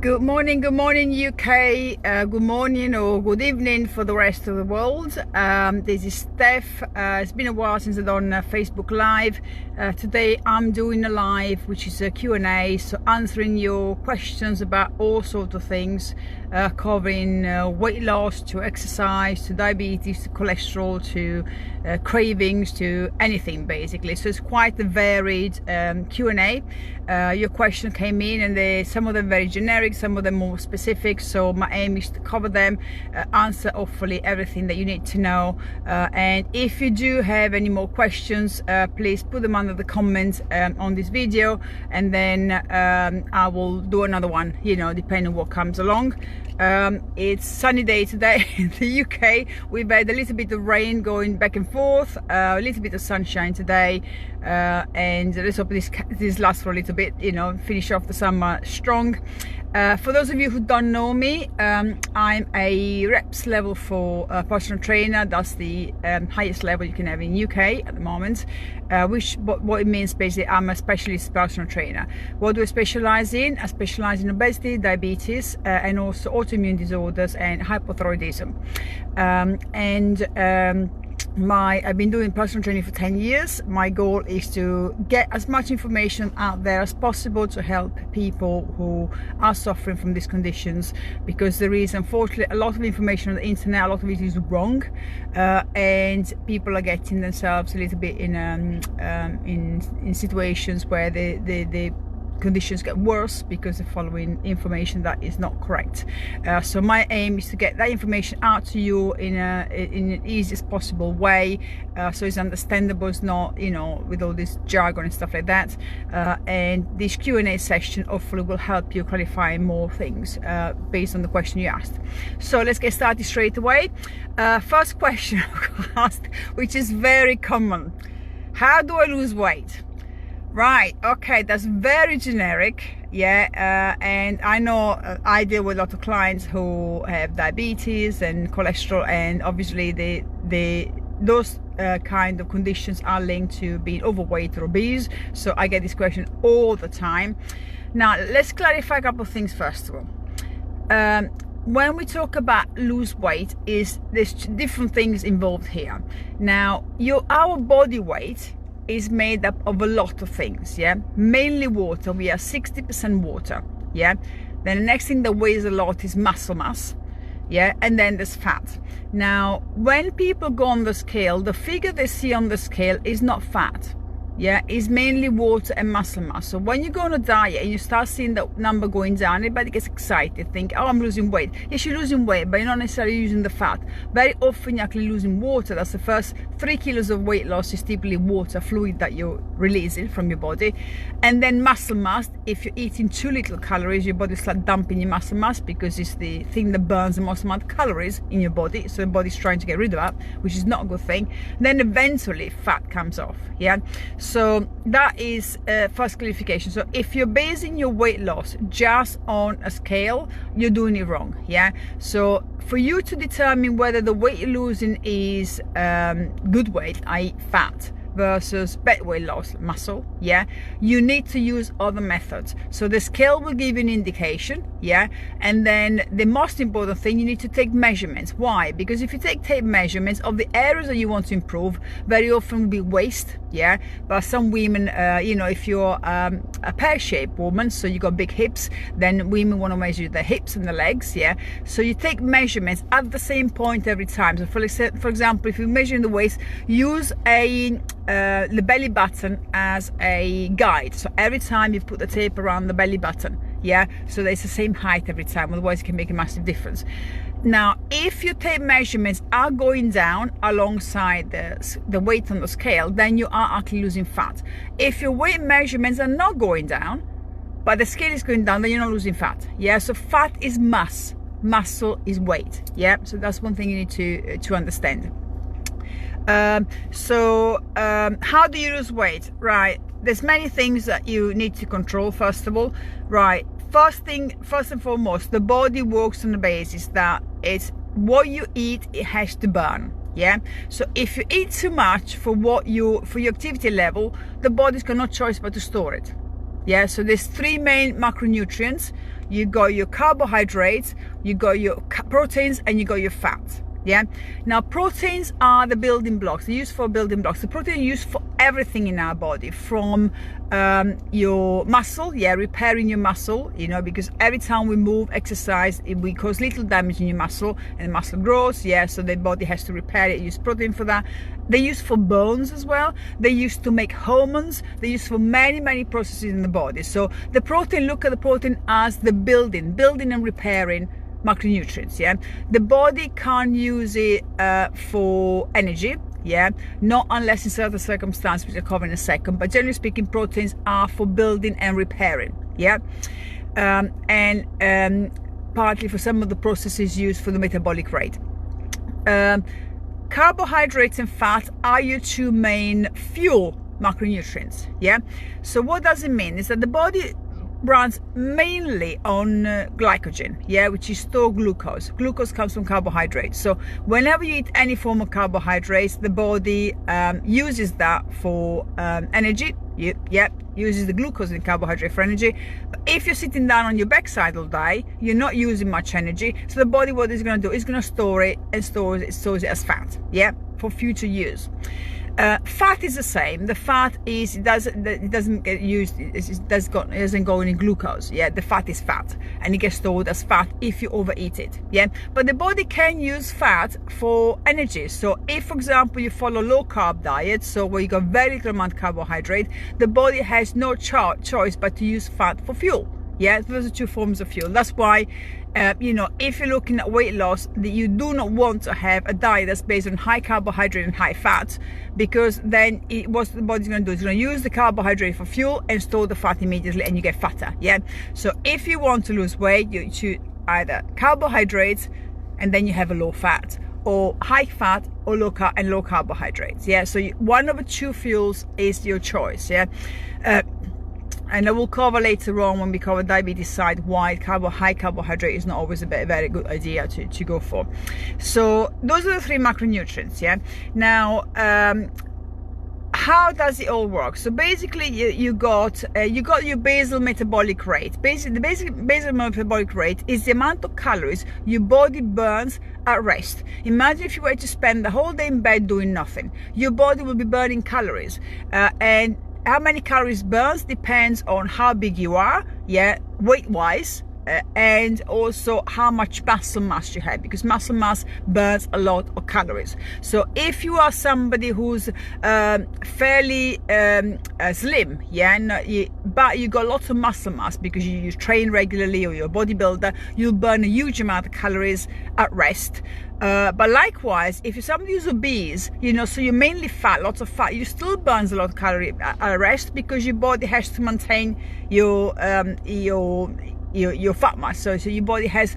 Good morning UK, good morning or good evening for the rest of the world. This is Steph. It's been a while since I've done Facebook Live. Today I'm doing a live which is a Q&A, so answering your questions about all sorts of things, covering weight loss to exercise to diabetes to cholesterol to cravings to anything basically. So it's quite a varied Q&A. Your question came in and some of them very generic, some of them more specific, so my aim is to cover them, answer hopefully everything that you need to know, and if you do have any more questions, please put them under the comments on this video, and then I will do another one, depending on what comes along. It's sunny day today in the UK. We've had a little bit of rain going back and forth, a little bit of sunshine today, and let's hope this lasts for a little bit, finish off the summer strong. For those of you who don't know me, I'm a reps level 4 personal trainer. That's the highest level you can have in UK at the moment, what it means basically, I'm a specialist personal trainer. What do I specialize in? I specialize in obesity, diabetes, and also autoimmune disorders and hypothyroidism. I've been doing personal training for 10 years. My goal is to get as much information out there as possible to help people who are suffering from these conditions, because there is unfortunately a lot of information on the internet, a lot of it is wrong, and people are getting themselves a little bit in situations where the conditions get worse because they're following information that is not correct. So my aim is to get that information out to you in an easiest possible way, so it's understandable, it's not with all this jargon and stuff like that, and this Q&A session hopefully will help you clarify more things based on the question you asked. So let's get started straight away. First question asked, which is very common: how do I lose weight? Right, okay, that's very generic, and I know I deal with a lot of clients who have diabetes and cholesterol, and obviously those kind of conditions are linked to being overweight or obese, so I get this question all the time. Now let's clarify a couple of things first of all. When we talk about lose weight, there's different things involved here. Now our body weight is made up of a lot of things, mainly water. We are 60% water, then the next thing that weighs a lot is muscle mass, and then there's fat. Now when people go on the scale, the figure they see on the scale is not fat, is mainly water and muscle mass. So when you go on a diet and you start seeing that number going down, everybody gets excited, think, oh, I'm losing weight. Yes, you're losing weight, but you're not necessarily using the fat. Very often you're actually losing water. That's the first 3 kilos of weight loss is typically water, fluid that you're releasing from your body. And then muscle mass, if you're eating too little calories, your body starts dumping your muscle mass because it's the thing that burns the most amount of calories in your body. So the body's trying to get rid of that, which is not a good thing. Then eventually fat comes off, So that is first clarification. So if you're basing your weight loss just on a scale, you're doing it wrong, So for you to determine whether the weight you're losing is good weight, i.e. fat, versus bad weight loss, muscle, you need to use other methods. So the scale will give you an indication, and then the most important thing, you need to take measurements. Why? Because if you take measurements of the areas that you want to improve, very often will be waist, but some women, if you're a pear-shaped woman, so you got big hips, then women want to measure the hips and the legs, so you take measurements at the same point every time. So for example, if you're measuring the waist, use the belly button as a guide. So every time you put the tape around the belly button, so that it's the same height every time, otherwise it can make a massive difference. Now if your tape measurements are going down alongside the weight on the scale, then you are actually losing fat. If your weight measurements are not going down but the scale is going down, then you're not losing fat. So fat is mass, muscle is weight. So that's one thing you need to understand. How do you lose weight? Right, there's many things that you need to control. First of all, first and foremost, the body works on the basis that it's what you eat, it has to burn. So if you eat too much for your activity level, the body's got no choice but to store it. So there's 3 main macronutrients: You got your carbohydrates, you got your proteins, and you got your fats. Yeah. Now, proteins are the building blocks. They're used for building blocks. The protein is used for everything in our body, from your muscle, repairing your muscle, because every time we move, exercise, we cause little damage in your muscle, and the muscle grows. So the body has to repair it. Use protein for that. They're used for bones as well. They're used to make hormones. They're used for many processes in the body. So the protein, look at the protein as the building and repairing macronutrients. The body can't use it for energy, not unless in certain circumstances, which I'll cover in a second, but generally speaking, proteins are for building and repairing, and partly for some of the processes used for the metabolic rate. Carbohydrates and fat are your two main fuel macronutrients. So what does it mean is that the body runs mainly on glycogen, which is stored glucose. Glucose comes from carbohydrates. So whenever you eat any form of carbohydrates, the body uses that for energy. Uses the glucose and carbohydrate for energy. But if you're sitting down on your backside all day, you're not using much energy. So the body, what it's going to do is going to store it and stores it as fat, for future use. Fat is the same. The fat is it doesn't get used. It doesn't go in glucose. The fat is fat, and it gets stored as fat if you overeat it. But the body can use fat for energy. So if, for example, you follow low carb diet, so where you got very little amount of carbohydrate, the body has no choice but to use fat for fuel. Those are two forms of fuel. That's why, if you're looking at weight loss, you do not want to have a diet that's based on high carbohydrate and high fat, because then what the body's going to do is going to use the carbohydrate for fuel and store the fat immediately, and you get fatter. So if you want to lose weight, you choose either carbohydrates and then you have a low fat, or high fat or low carbohydrates. So one of the two fuels is your choice. And I will cover later on, when we cover diabetes side, why high carbohydrate is not always a very good idea to go for. So those are the three macronutrients. Now, how does it all work? So basically, you got your basal metabolic rate. Basically, the basal metabolic rate is the amount of calories your body burns at rest. Imagine if you were to spend the whole day in bed doing nothing. Your body will be burning calories, and how many calories burns depends on how big you are, weight wise, and also how much muscle mass you have, because muscle mass burns a lot of calories. So if you are somebody who's fairly slim, but you got lots of muscle mass because you train regularly, or you're a bodybuilder, you'll burn a huge amount of calories at rest. But likewise, if you're somebody who's obese, so you're mainly fat, lots of fat, you still burns a lot of calories at rest, because your body has to maintain your fat mass. So your body has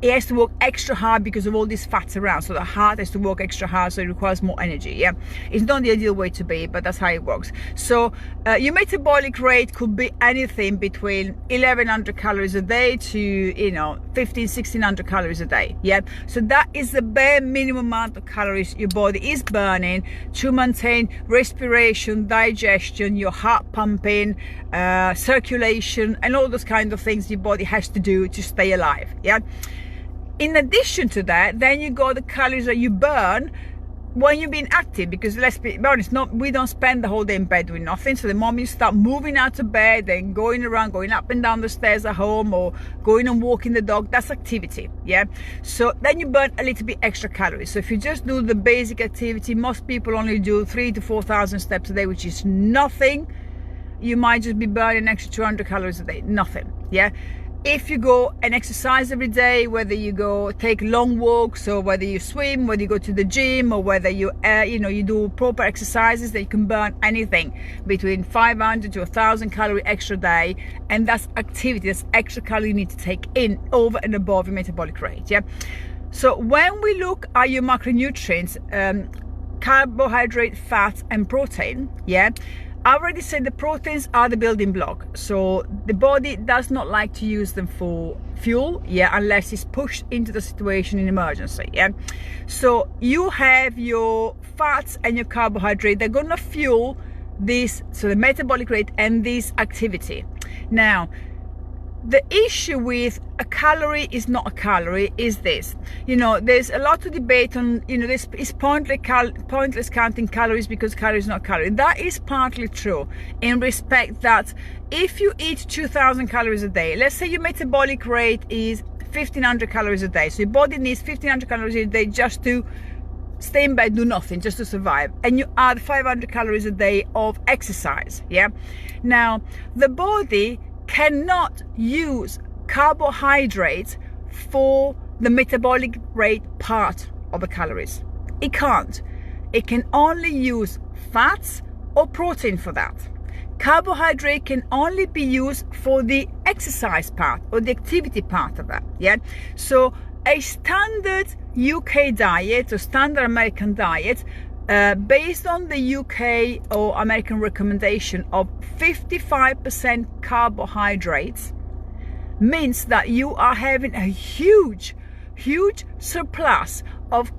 it has to work extra hard because of all these fats around. So the heart has to work extra hard, so it requires more energy. It's not the ideal way to be, but that's how it works. So your metabolic rate could be anything between 1100 calories a day to 1600 calories a day. So that is the bare minimum amount of calories your body is burning to maintain respiration, digestion, your heart pumping, circulation, and all those kind of things your body has to do to stay alive. In addition to that, then you got the calories that you burn when you're being active, because let's be honest, we don't spend the whole day in bed doing nothing. So the moment you start moving out of bed and going around, going up and down the stairs at home, or going and walking the dog, that's activity. So then you burn a little bit extra calories. So if you just do the basic activity, most people only do 3,000 to 4,000 steps a day, which is nothing. You might just be burning an extra 200 calories a day, nothing. If you go and exercise every day, whether you go take long walks, or whether you swim, whether you go to the gym, or whether you you do proper exercises, that you can burn anything between 500 to 1,000 calorie extra day, and that's activity. That's extra calorie you need to take in over and above your metabolic rate. So when we look at your macronutrients, carbohydrate, fat, and protein, I already said the proteins are the building block, so the body does not like to use them for fuel, unless it's pushed into the situation in emergency. So you have your fats and your carbohydrate, they're gonna fuel this, so the metabolic rate and this activity. Now, the issue with a calorie is not a calorie is this. There's a lot of debate on, this is pointless counting calories because calories not calorie. That is partly true in respect that if you eat 2,000 calories a day, let's say your metabolic rate is 1,500 calories a day, so your body needs 1,500 calories a day just to stay in bed, do nothing, just to survive, and you add 500 calories a day of exercise. Now the body cannot use carbohydrates for the metabolic rate part of the calories. It can't. It can only use fats or protein for that. Carbohydrate can only be used for the exercise part or the activity part of that. So a standard UK diet or standard American diet, based on the UK or American recommendation of 55% carbohydrates, means that you are having a huge surplus of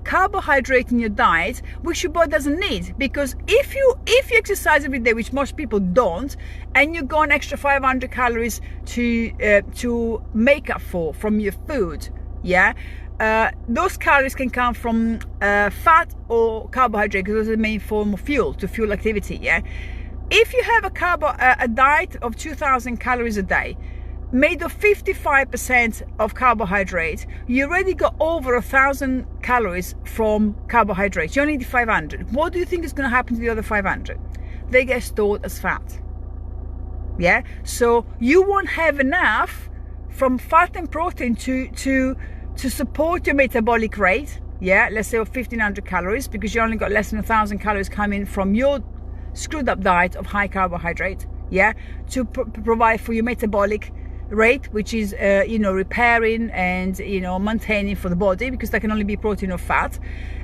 carbohydrate in your diet, which your body doesn't need. Because if you exercise every day, which most people don't, and you go an extra 500 calories to make up for from your food, those calories can come from fat or carbohydrate, because those are the main form of fuel to fuel activity. If you have a diet of 2,000 calories a day made of 55% of carbohydrate, you already got over 1,000 calories from carbohydrates. You only need 500. What do you think is going to happen to the other 500? They get stored as fat. So you won't have enough from fat and protein to support your metabolic rate, let's say of 1,500 calories, because you only got less than 1,000 calories coming from your screwed up diet of high carbohydrate, to provide for your metabolic rate, which is repairing and maintaining for the body, because that can only be protein or fat,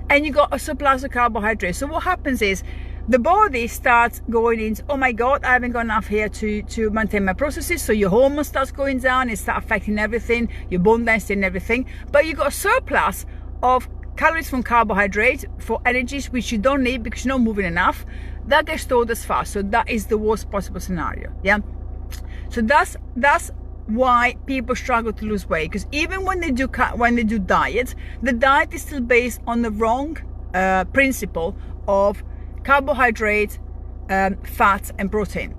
and you got a surplus of carbohydrates. So what happens is the body starts going into, oh my god, I haven't got enough here to maintain my processes. So your hormones starts going down, it starts affecting everything, your bone density and everything, but you got a surplus of calories from carbohydrate for energies which you don't need because you're not moving enough. That gets stored as fat. So that is the worst possible scenario. So that's why people struggle to lose weight, because even when they do diet, the diet is still based on the wrong principle of carbohydrate, fat and protein.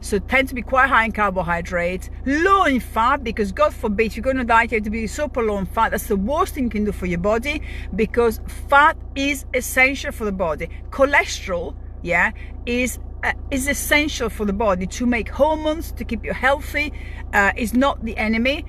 So tend to be quite high in carbohydrate, low in fat, because God forbid if you're going to diet you have to be super low in fat. That's the worst thing you can do for your body, because fat is essential for the body. Cholesterol is essential for the body to make hormones, to keep you healthy. Is not the enemy.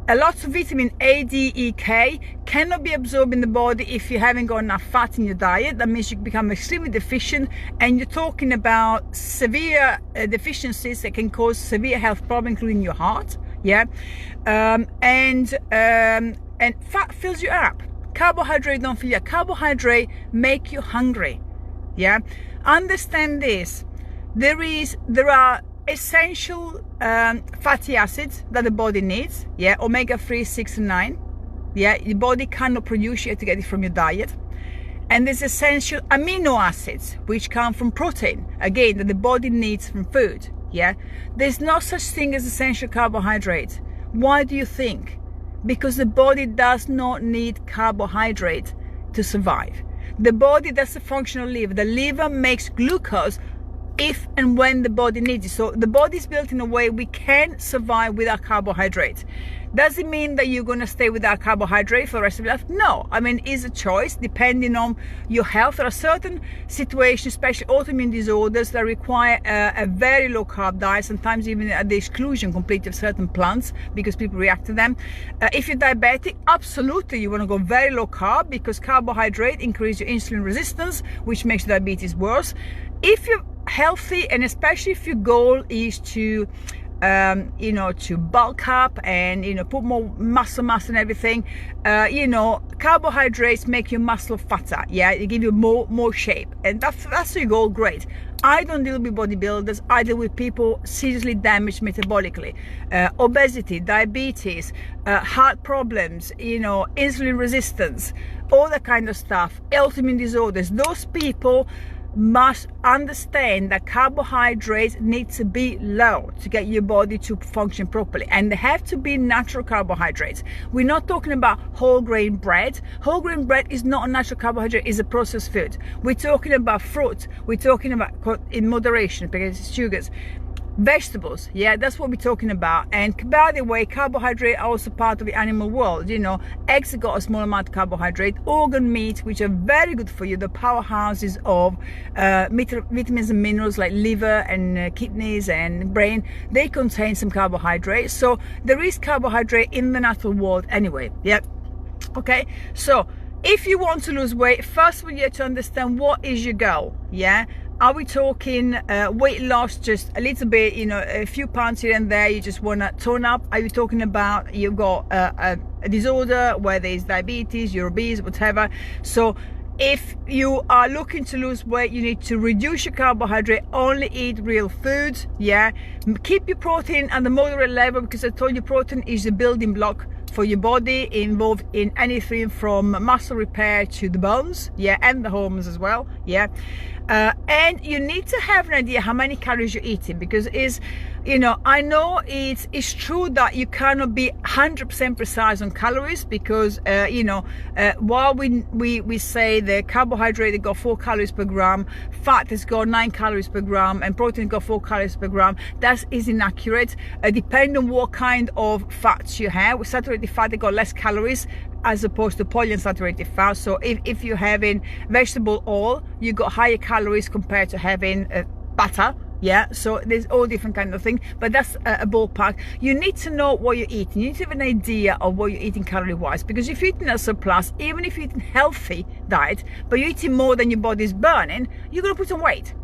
A lot of vitamin A, D, E, K cannot be absorbed in the body if you haven't got enough fat in your diet. That means you become extremely deficient, and you're talking about severe deficiencies that can cause severe health problems, including your heart. And fat fills you up. Carbohydrate don't fill you up. Carbohydrate make you hungry. Understand this. There are essential fatty acids that the body needs, omega-3, 6 and 9. Your body cannot produce, you have to get it from your diet. And there's essential amino acids which come from protein, again, that the body needs from food. There's no such thing as essential carbohydrate. Why do you think? Because the body does not need carbohydrate to survive. The body, that's the function of liver. The liver makes glucose if and when the body needs it. So the body is built in a way we can survive without carbohydrates. Does it mean that you're going to stay without carbohydrate for the rest of your life? No. I mean, it's a choice depending on your health. There are certain situations, especially autoimmune disorders, that require a very low carb diet, sometimes even at the exclusion completely of certain plants because people react to them. If you're diabetic, absolutely you want to go very low carb, because carbohydrate increases your insulin resistance, which makes diabetes worse. If you're healthy, and especially if your goal is to to bulk up and put more muscle mass and everything, carbohydrates make your muscle fatter. They give you more shape, and that's your goal. Great. I don't deal with bodybuilders. I deal with people seriously damaged metabolically, obesity, diabetes, heart problems, insulin resistance, all that kind of stuff, autoimmune disorders. Those people, must understand that carbohydrates need to be low to get your body to function properly, and they have to be natural carbohydrates. We're not talking about whole grain bread. Whole grain bread is not a natural carbohydrate, it's a processed food. We're talking about fruit, we're talking about, in moderation, because it's sugars, vegetables, yeah, that's what we're talking about. And by the way, carbohydrate are also part of the animal world. You know, eggs have got a small amount of carbohydrate. Organ meat, which are very good for you, the powerhouses of vitamins and minerals like liver and kidneys and brain, they contain some carbohydrates. So there is carbohydrate in the natural world anyway. Yeah, okay. So if you want to lose weight, first we have to understand what is your goal. Yeah, are we talking weight loss, just a little bit, you know, a few pounds here and there, you just want to tone up? Are you talking about you've got a disorder, whether it's diabetes, you're obese, whatever? So if you are looking to lose weight, you need to reduce your carbohydrate, only eat real foods. Yeah, keep your protein at the moderate level, because I told you protein is the building block for your body, involved in anything from muscle repair to the bones, yeah, and the hormones as well, yeah. And you need to have an idea how many calories you're eating, because is, you know, I know it's true that you cannot be 100% precise on calories, because you know, while we say the carbohydrate they got 4 calories per gram, fat has got 9 calories per gram, and protein got 4 calories per gram, that is inaccurate. Depending on what kind of fats you have, with saturated fat they got less calories as opposed to polyunsaturated fat. So if you're having vegetable oil, you got higher calories compared to having butter. Yeah, so there's all different kind of things, but that's a ballpark. You need to know what you're eating. You need to have an idea of what you're eating calorie wise, because if you're eating a surplus, even if you're eating healthy diet, but you're eating more than your body's burning, you're gonna put on weight.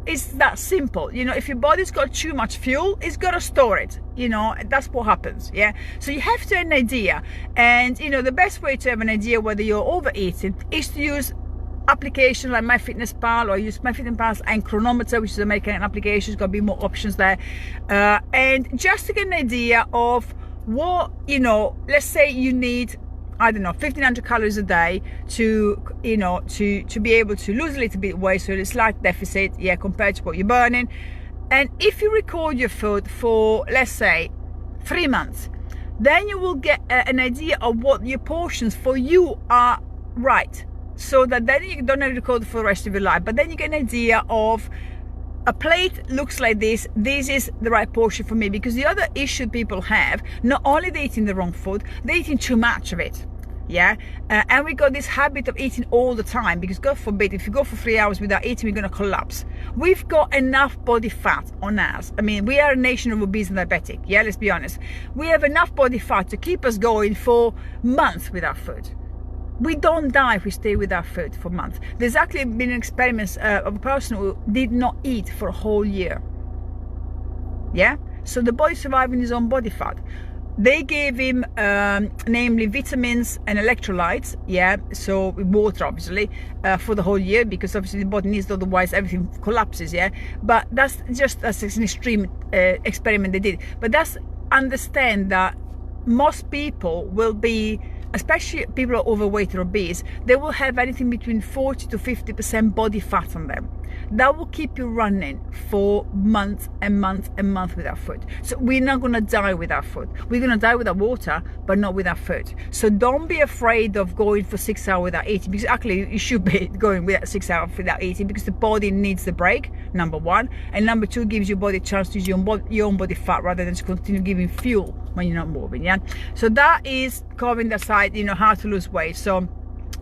It's that simple. You know, if your body's got too much fuel, it's got to store it. You know, that's what happens. Yeah, so you have to have an idea, and you know, the best way to have an idea whether you're overeating is to use application like MyFitnessPal, or use MyFitnessPal and Chronometer, which is American application. There's got to be more options there, and just to get an idea of what, you know, let's say you need, I don't know, 1,500 calories a day to, you know, to be able to lose a little bit of weight, so it's slight deficit, yeah, compared to what you're burning. And if you record your food for, let's say, 3 months, then you will get an idea of what your portions for you are, right? So that then you don't have to record for the rest of your life, but then you get an idea of, a plate looks like this is the right portion for me. Because the other issue people have, not only they're eating the wrong food, they're eating too much of it. Yeah, and we got this habit of eating all the time, because God forbid, if you go for 3 hours without eating, we're going to collapse. We've got enough body fat on us. I mean, we are a nation of obese and diabetic. Yeah, let's be honest. We have enough body fat to keep us going for months without food. We don't die if we stay without food for months. There's actually been experiments of a person who did not eat for a whole year. Yeah, so the body surviving his own body fat. They gave him namely vitamins and electrolytes, yeah, so water obviously, for the whole year, because obviously the body needs it, otherwise everything collapses. Yeah, but that's an extreme experiment they did. But that's, understand that most people will be, especially people who are overweight or obese, they will have anything between 40 to 50% body fat on them. That will keep you running for months and months and months without food. So we're not going to die without food. We're going to die without water, but not without food. So don't be afraid of going for 6 hours without eating, because actually you should be going without 6 hours without eating, because the body needs the break, number one, and number two, gives your body a chance to use your own body fat rather than to continue giving fuel when you're not moving. Yeah, so that is covering the side, you know, how to lose weight. So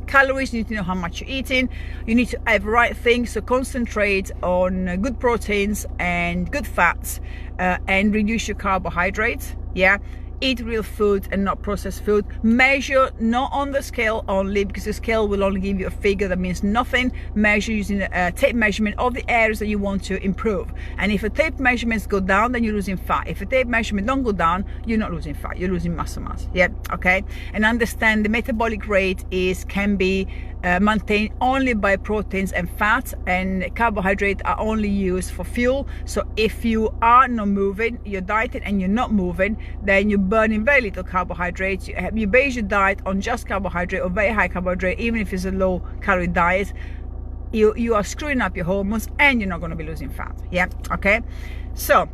calories, you need to know how much you're eating. You need to have the right things, so concentrate on good proteins and good fats, and reduce your carbohydrates. Yeah, eat real food and not processed food. Measure not on the scale only, because the scale will only give you a figure that means nothing. Measure using a tape measurement of the areas that you want to improve. And if a tape measurements go down, then you're losing fat. If a tape measurement don't go down, you're not losing fat, you're losing muscle mass. Yeah, okay. And understand the metabolic rate can be maintained only by proteins and fats, and carbohydrates are only used for fuel. So if you are not moving, you're dieting and you're not moving, then you're burning very little carbohydrates. You base your diet on just carbohydrate or very high carbohydrate, even if it's a low calorie diet, you are screwing up your hormones, and you're not going to be losing fat. Yeah, okay. So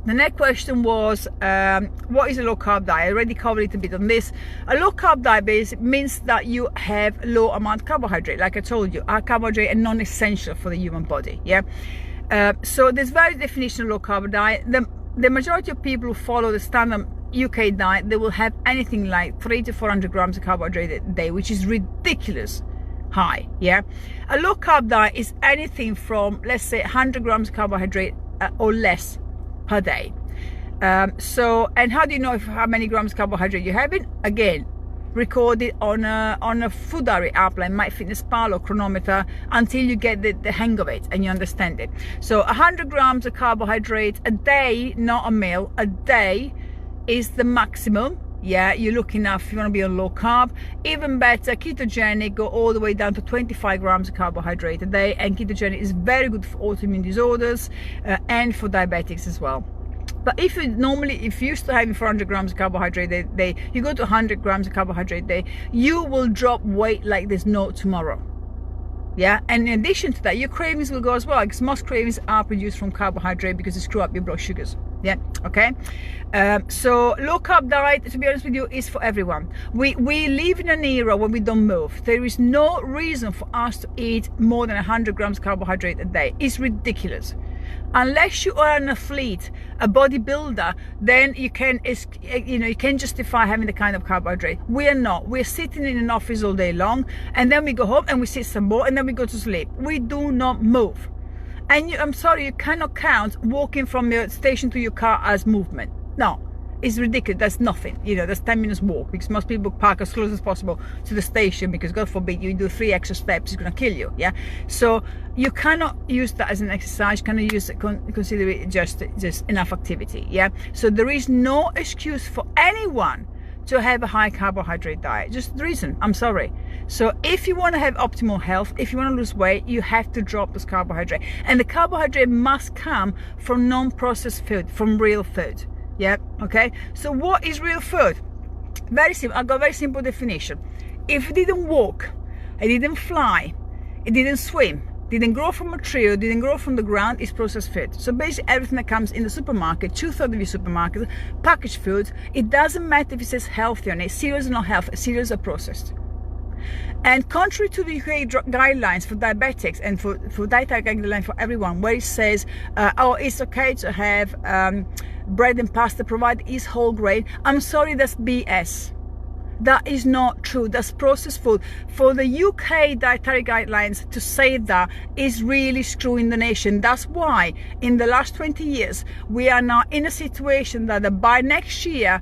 the next question was, what is a low carb diet? I already covered it a bit on this. A low carb diet means that you have low amount of carbohydrate. Like I told you, our carbohydrate are non-essential for the human body. Yeah. So there's various definitions of low carb diet. The majority of people who follow the standard UK diet, they will have anything like 300 to 400 grams of carbohydrate a day, which is ridiculous high. Yeah. A low carb diet is anything from, let's say, 100 grams of carbohydrate or less per day. And how do you know how many grams of carbohydrate you're having? Again, record it on a food diary app like MyFitnessPal or Chronometer until you get the hang of it and you understand it. So 100 grams of carbohydrate a day, not a meal, a day is the maximum. Yeah, you're looking at, if you want to be on low carb. Even better, ketogenic, go all the way down to 25 grams of carbohydrate a day, and ketogenic is very good for autoimmune disorders and for diabetics as well. But if you used to having 400 grams of carbohydrate a day, you go to 100 grams of carbohydrate a day, you will drop weight like there's no tomorrow. Yeah, and in addition to that, your cravings will go as well, because most cravings are produced from carbohydrate because they screw up your blood sugars. Yeah, okay. So low carb diet, to be honest with you, is for everyone. We live in an era where we don't move. There is no reason for us to eat more than 100 grams carbohydrate a day. It's ridiculous. Unless you are an athlete, a bodybuilder, then you can justify having the kind of carbohydrate. We are not. We're sitting in an office all day long, and then we go home and we sit some more, and then we go to sleep. We do not move. And I'm sorry, you cannot count walking from your station to your car as movement. No, it's ridiculous. That's nothing. That's 10 minutes walk, because most people park as close as possible to the station, because God forbid you do 3 extra steps, it's going to kill you. Yeah. So you cannot use that as an exercise. You cannot consider it just enough activity. Yeah. So there is no excuse for anyone to have a high carbohydrate diet. Just the reason. I'm sorry. So if you want to have optimal health, if you want to lose weight, you have to drop this carbohydrate. And the carbohydrate must come from non-processed food, from real food. Yeah, okay. So what is real food? Very simple. I've got a very simple definition. If it didn't walk, it didn't fly, it didn't swim, didn't grow from a tree, or didn't grow from the ground, is processed food. So basically everything that comes in the supermarket, 2/3 of your supermarket, packaged food, it doesn't matter if it says healthy on it, cereals are not healthy, cereals are processed. And contrary to the UK guidelines for diabetics and for dietary guidelines for everyone, where it says, it's okay to have bread and pasta provided is whole grain, I'm sorry, that's BS. That is not true. That's processed food. For the UK dietary guidelines to say that is really screwing the nation. That's why in the last 20 years, we are now in a situation that by next year,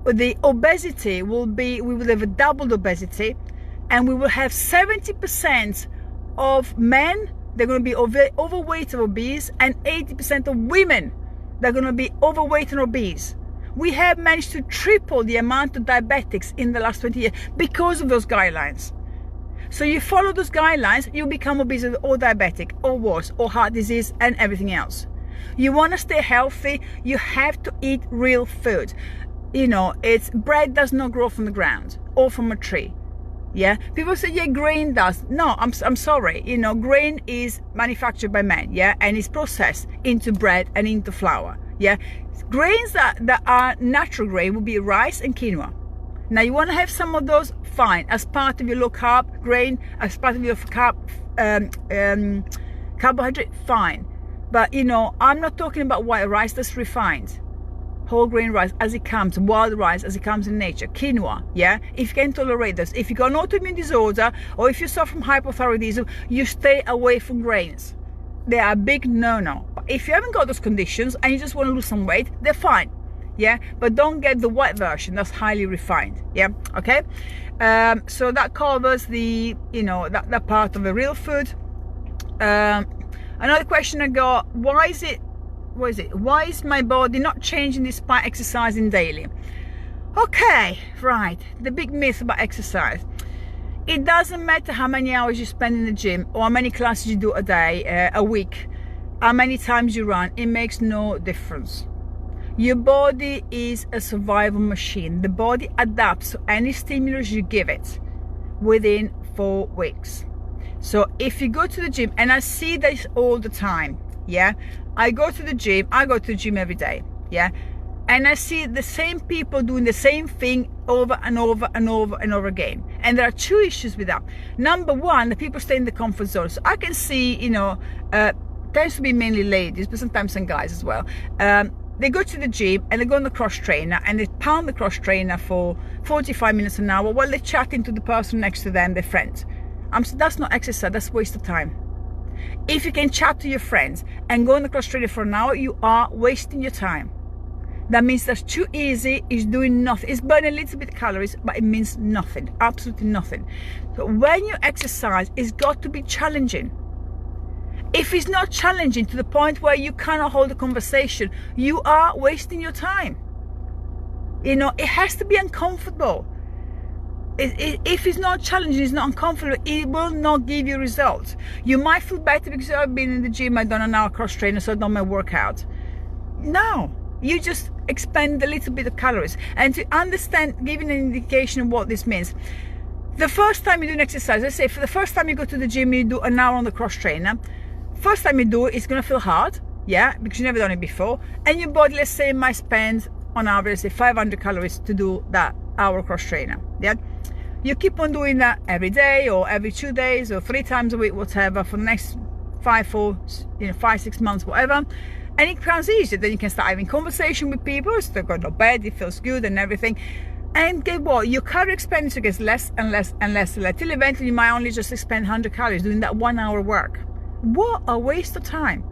the obesity we will have doubled obesity, and we will have 70% of men, they're going to be overweight and obese, and 80% of women, they're going to be overweight and obese. We have managed to triple the amount of diabetics in the last 20 years because of those guidelines. So you follow those guidelines, you become obese or diabetic or worse, or heart disease and everything else. You want to stay healthy, you have to eat real food. Bread does not grow from the ground or from a tree. Yeah, people say, yeah, grain does. No, I'm sorry. Grain is manufactured by men, yeah, and it's processed into bread and into flour. Yeah, grains that are natural grain would be rice and quinoa. Now you want to have some of those, fine, as part of your low carb grain, as part of your carbohydrate, fine. But I'm not talking about white rice that's refined. Whole grain rice as it comes, wild rice as it comes in nature, quinoa. Yeah, if you can tolerate this, if you got an autoimmune disorder or if you suffer from hypothyroidism, you stay away from grains. They are a big no-no. But if you haven't got those conditions and you just want to lose some weight, they're fine. Yeah, but don't get the white version that's highly refined. Yeah, okay. So that covers the that part of the real food. Another question I got: why is my body not changing despite exercising daily? Okay, right. The big myth about exercise. It doesn't matter how many hours you spend in the gym or how many classes you do a day, a week, how many times you run. It makes no difference. Your body is a survival machine. The body adapts to any stimulus you give it within 4 weeks. So if you go to the gym, and I see this all the time, yeah, I go to the gym every day, yeah, and I see the same people doing the same thing over and over and over and over again. And there are two issues with that. Number one, the people stay in the comfort zone. So I can see, tends to be mainly ladies, but sometimes some guys as well. They go to the gym and they go on the cross trainer and they pound the cross trainer for 45 minutes an hour while they're chatting to the person next to them, their friend. That's not exercise, that's waste of time. If you can chat to your friends and go on the cross trainer for an hour, you are wasting your time. That means that's too easy, it's doing nothing. It's burning a little bit of calories, but it means nothing, absolutely nothing. So when you exercise, it's got to be challenging. If it's not challenging to the point where you cannot hold a conversation, you are wasting your time. It has to be uncomfortable. If it's not challenging, it's not uncomfortable, it will not give you results. You might feel better because I've been in the gym, I've done an hour cross trainer, so I've done my workout. No, you just expend a little bit of calories. And to understand, giving an indication of what this means, the first time you do an exercise, let's say for the first time you go to the gym, you do an hour on the cross trainer. First time you do it, it's going to feel hard, yeah, because you've never done it before. And your body, let's say, might spend on average, say 500 calories to do that hour cross trainer, yeah. You keep on doing that every day or every 2 days or 3 times a week, whatever, for the next 5-6 months, whatever. And it becomes easier. Then you can start having conversation with people. It's got no bed, it feels good and everything. And get what? Your calorie expenditure gets less and less and less, till eventually you might only just expend 100 calories doing that 1 hour work. What a waste of time.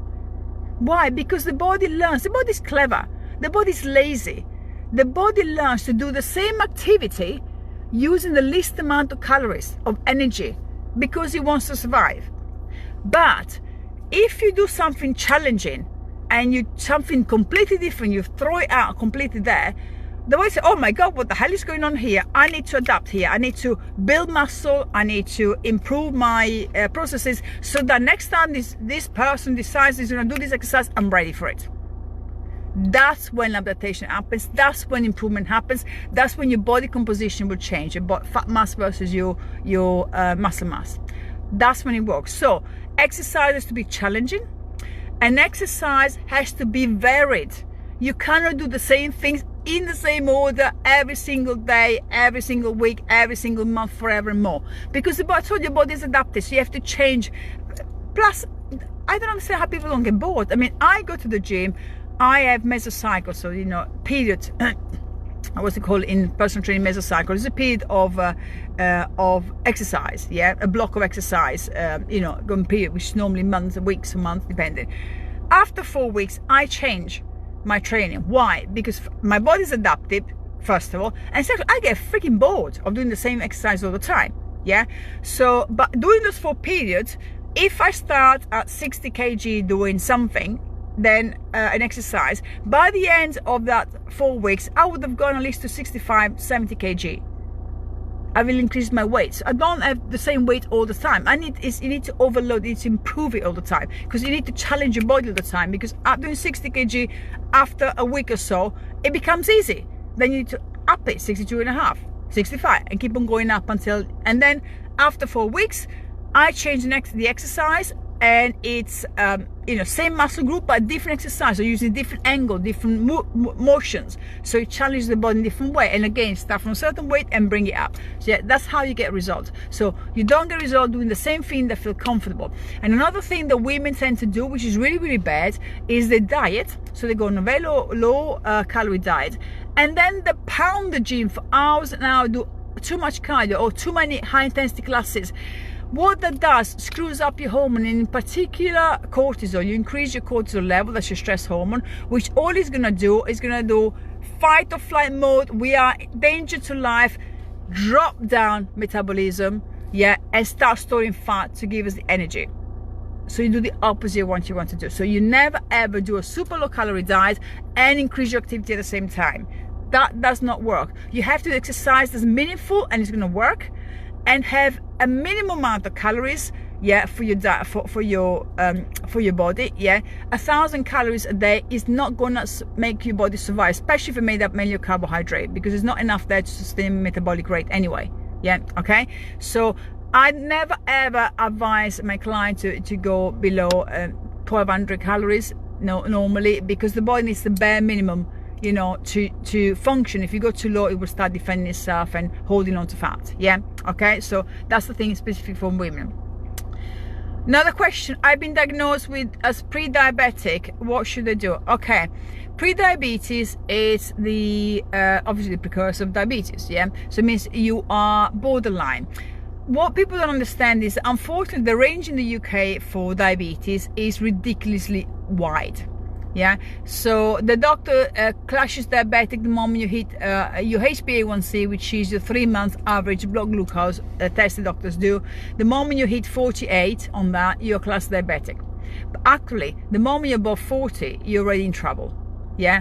Why? Because the body learns. The body's clever. The body's lazy. The body learns to do the same activity using the least amount of calories, of energy, because it wants to survive. But if you do something challenging and something completely different, you throw it out completely there, the body says, oh my God, what the hell is going on here? I need to adapt here. I need to build muscle. I need to improve my processes so that next time this person decides he's going to do this exercise, I'm ready for it. That's when adaptation happens. That's when improvement happens. That's when your body composition will change, your fat mass versus your muscle mass. That's when it works. So exercise has to be challenging, and exercise has to be varied. You cannot do the same things in the same order every single day, every single week, every single month, forever and more. Because I told you, your body is adapted, so you have to change. Plus, I don't understand how people don't get bored. I mean, I go to the gym, I have mesocycle, so period. What's it called in personal training? Mesocycle is a period of exercise, yeah, a block of exercise, going period, which is normally months, weeks, a month, depending. After 4 weeks, I change my training. Why? Because my body's adapted, first of all, and second, I get freaking bored of doing the same exercise all the time, yeah. So, but doing those 4 periods, if I start at 60 kg doing something, then an exercise, by the end of that 4 weeks, I would have gone at least to 65-70 kg. I will increase my weight. So I don't have the same weight all the time. You need to overload, you need to improve it all the time, because you need to challenge your body all the time, because doing 60 kg after a week or so, it becomes easy. Then you need to up it, 62.5, 65, and keep on going up until, and then after 4 weeks, I change the exercise, and it's same muscle group but different exercise, so using different angle, different motions, so it challenges the body in a different way. And again, start from a certain weight and bring it up. So yeah, that's how you get results. So you don't get results doing the same thing that feel comfortable. And another thing that women tend to do, which is really, really bad, is the diet. So they go on a very low calorie diet, and then they pound the gym for hours and hours, do too much cardio or too many high intensity classes. What that does, screws up your hormone, and in particular cortisol. You increase your cortisol level, that's your stress hormone, which all it's gonna do is fight or flight mode. We are danger to life, drop down metabolism, yeah, and start storing fat to give us the energy. So you do the opposite of what you want to do. So you never ever do a super low calorie diet and increase your activity at the same time. That does not work. You have to exercise that's meaningful and it's gonna work, and have a minimum amount of calories, yeah, for your diet, for your body, yeah. 1,000 calories a day is not gonna make your body survive, especially if it made up mainly of carbohydrate, because there's not enough there to sustain metabolic rate anyway, yeah. Okay, so I never ever advise my client to go below 1200 calories normally, because the body needs the bare minimum, you know, to function. If you go too low, it will start defending itself and holding on to fat. Yeah, okay, so that's the thing specific for women. Another question: I've been diagnosed as pre-diabetic. What should I do? Okay, pre-diabetes is the obviously the precursor of diabetes. Yeah, so it means you are borderline. What people don't understand is, unfortunately, the range in the UK for diabetes is ridiculously wide. Yeah, so the doctor clashes diabetic the moment you hit your HbA1c, which is your 3-month average blood glucose test the doctors do. The moment you hit 48 on that, you're classed diabetic. But actually, the moment you're above 40, you're already in trouble. Yeah,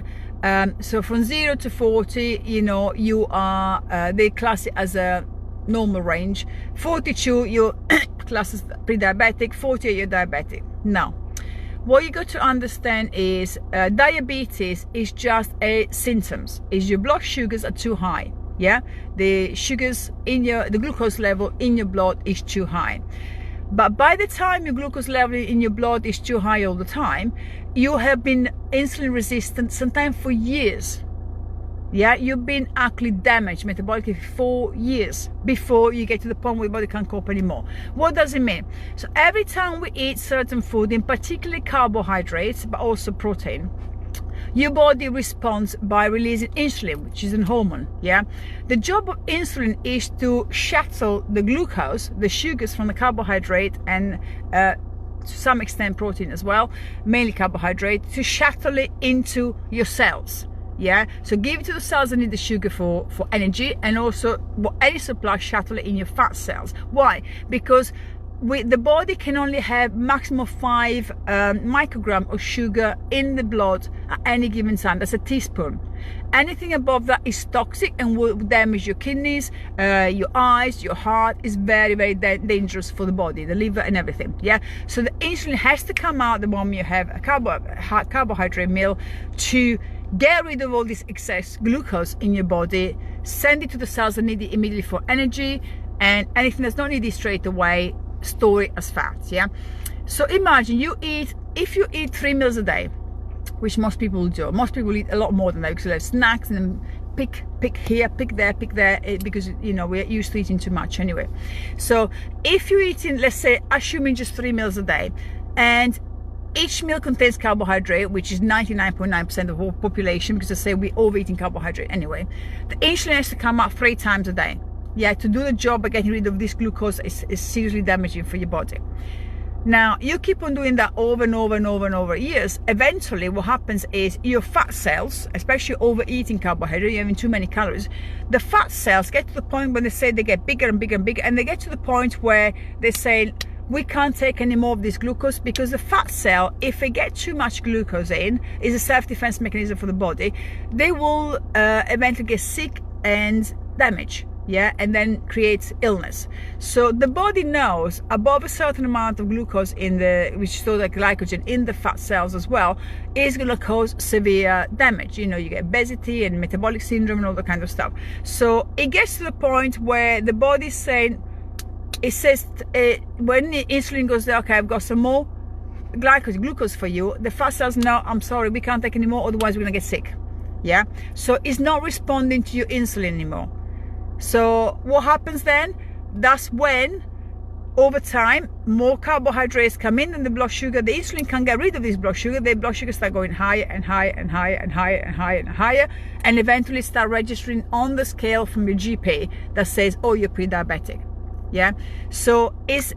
so from 0 to 40, you know, you are they class it as a normal range. 42, you're classed as pre-diabetic. 48, you're diabetic. Now, what you got to understand is diabetes is just a symptoms. Is your blood sugars are too high. Yeah, the sugars in the glucose level in your blood is too high. But by the time your glucose level in your blood is too high all the time, you have been insulin resistant sometimes for years. Yeah, you've been actually damaged metabolically for 4 years before you get to the point where your body can't cope anymore. What does it mean? So every time we eat certain food, in particular carbohydrates, but also protein, your body responds by releasing insulin, which is a hormone. Yeah, the job of insulin is to shuttle the glucose, the sugars from the carbohydrate, and to some extent protein as well, mainly carbohydrate, to shuttle it into your cells. Yeah, so give it to the cells that need the sugar for energy, and also any supply shuttle it in your fat cells. Why? Because the body can only have maximum 5 microgram of sugar in the blood at any given time. That's a teaspoon. Anything above that is toxic and will damage your kidneys, your eyes, your heart. Is very, very dangerous for the body, the liver and everything. Yeah, so the insulin has to come out the moment you have a carbohydrate meal to get rid of all this excess glucose in your body, send it to the cells that need it immediately for energy, and anything that's not needed straight away, store it as fat. Yeah, so imagine if you eat 3 meals a day, which most people do. Most people eat a lot more than that because they have snacks and then pick here, pick there, because, you know, we're used to eating too much anyway. So if you're eating, let's say, assuming just 3 meals a day, and each meal contains carbohydrate, which is 99.9% of the whole population, because I say we're overeating carbohydrate anyway. The insulin has to come out 3 times a day. Yeah, to do the job of getting rid of this glucose is seriously damaging for your body. Now, you keep on doing that over and over and over and over years. Eventually, what happens is your fat cells, especially overeating carbohydrate, you're having too many calories, the fat cells get to the point when they say they get bigger and bigger and bigger, and they get to the point where they say, we can't take any more of this glucose, because the fat cell, if they get too much glucose in, is a self-defense mechanism for the body. They will eventually get sick and damage. Yeah, and then creates illness. So the body knows above a certain amount of glucose which stores like glycogen in the fat cells as well, is going to cause severe damage. You know, you get obesity and metabolic syndrome and all that kind of stuff. So it gets to the point where the body's saying, it says when the insulin goes there, okay, I've got some more glucose for you. The fat cells, no, I'm sorry, we can't take any more, otherwise we're gonna get sick. Yeah, so it's not responding to your insulin anymore. So what happens then? That's when, over time, more carbohydrates come in and the blood sugar, the insulin can't get rid of this blood sugar. The blood sugar start going higher and higher and higher and higher and higher and higher, and eventually start registering on the scale from your GP that says, oh, you're pre-diabetic. Yeah, so is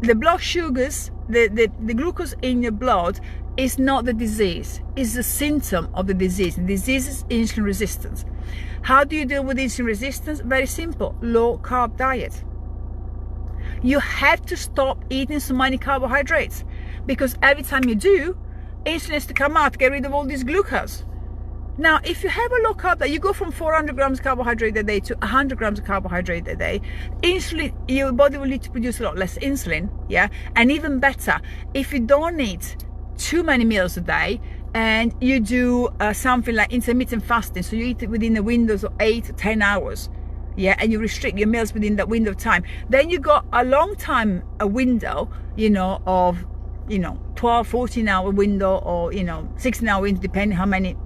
the blood sugars, the glucose in your blood is not the disease, it's a symptom of the disease. The disease is insulin resistance. How do you deal with insulin resistance? Very simple: low carb diet. You have to stop eating so many carbohydrates, because every time you do, insulin has to come out to get rid of all this glucose. Now, if you have a low carb diet, you go from 400 grams of carbohydrate a day to 100 grams of carbohydrate a day, insulin, your body will need to produce a lot less insulin. Yeah, and even better, if you don't eat too many meals a day, and you do something like intermittent fasting, so you eat it within the windows of 8 to 10 hours, yeah, and you restrict your meals within that window of time, then you got a long time, a window, you know, of, you know, 12, 14-hour window, or, you know, 16-hour window, depending how many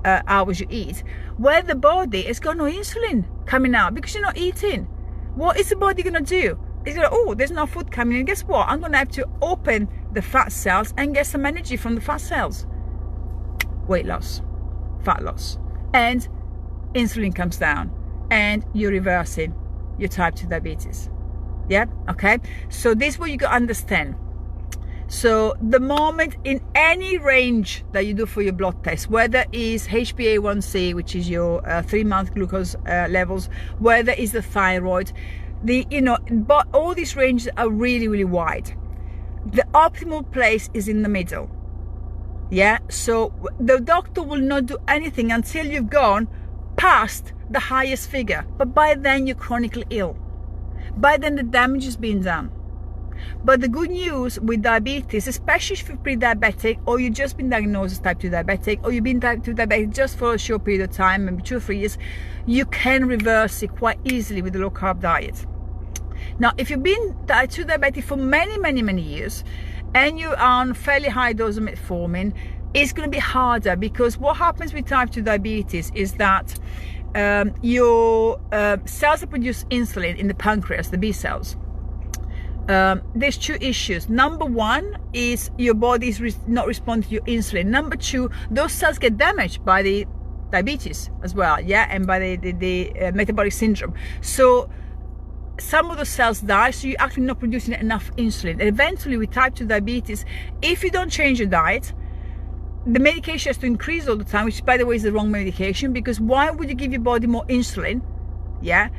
hours you eat, where the body has got no insulin coming out because you're not eating. What is the body gonna do? It's gonna, oh, there's no food coming in. Guess what? I'm gonna have to open the fat cells and get some energy from the fat cells. Weight loss, fat loss, and insulin comes down, and you're reversing your type 2 diabetes. Yeah, okay. So this is what you got to understand. So the moment in any range that you do for your blood test, whether it's HbA1c, which is your 3-month glucose levels, whether it's the thyroid, but all these ranges are really, really wide. The optimal place is in the middle. Yeah, so the doctor will not do anything until you've gone past the highest figure, but by then you're chronically ill. By then the damage is being done. But the good news with diabetes, especially if you're pre-diabetic, or you've just been diagnosed as type 2 diabetic, or you've been type 2 diabetic just for a short period of time, maybe 2 or 3 years, you can reverse it quite easily with a low carb diet. Now, if you've been type 2 diabetic for many, many, many years, and you're on fairly high dose of metformin, it's going to be harder, because what happens with type 2 diabetes is that your cells that produce insulin in the pancreas, the B cells, there's 2 issues. Number 1 is your body is not responding to your insulin. Number 2, those cells get damaged by the diabetes as well, yeah, and by the metabolic syndrome. So some of the cells die, so you're actually not producing enough insulin. And eventually with type 2 diabetes, if you don't change your diet, the medication has to increase all the time, which by the way is the wrong medication, because why would you give your body more insulin, yeah,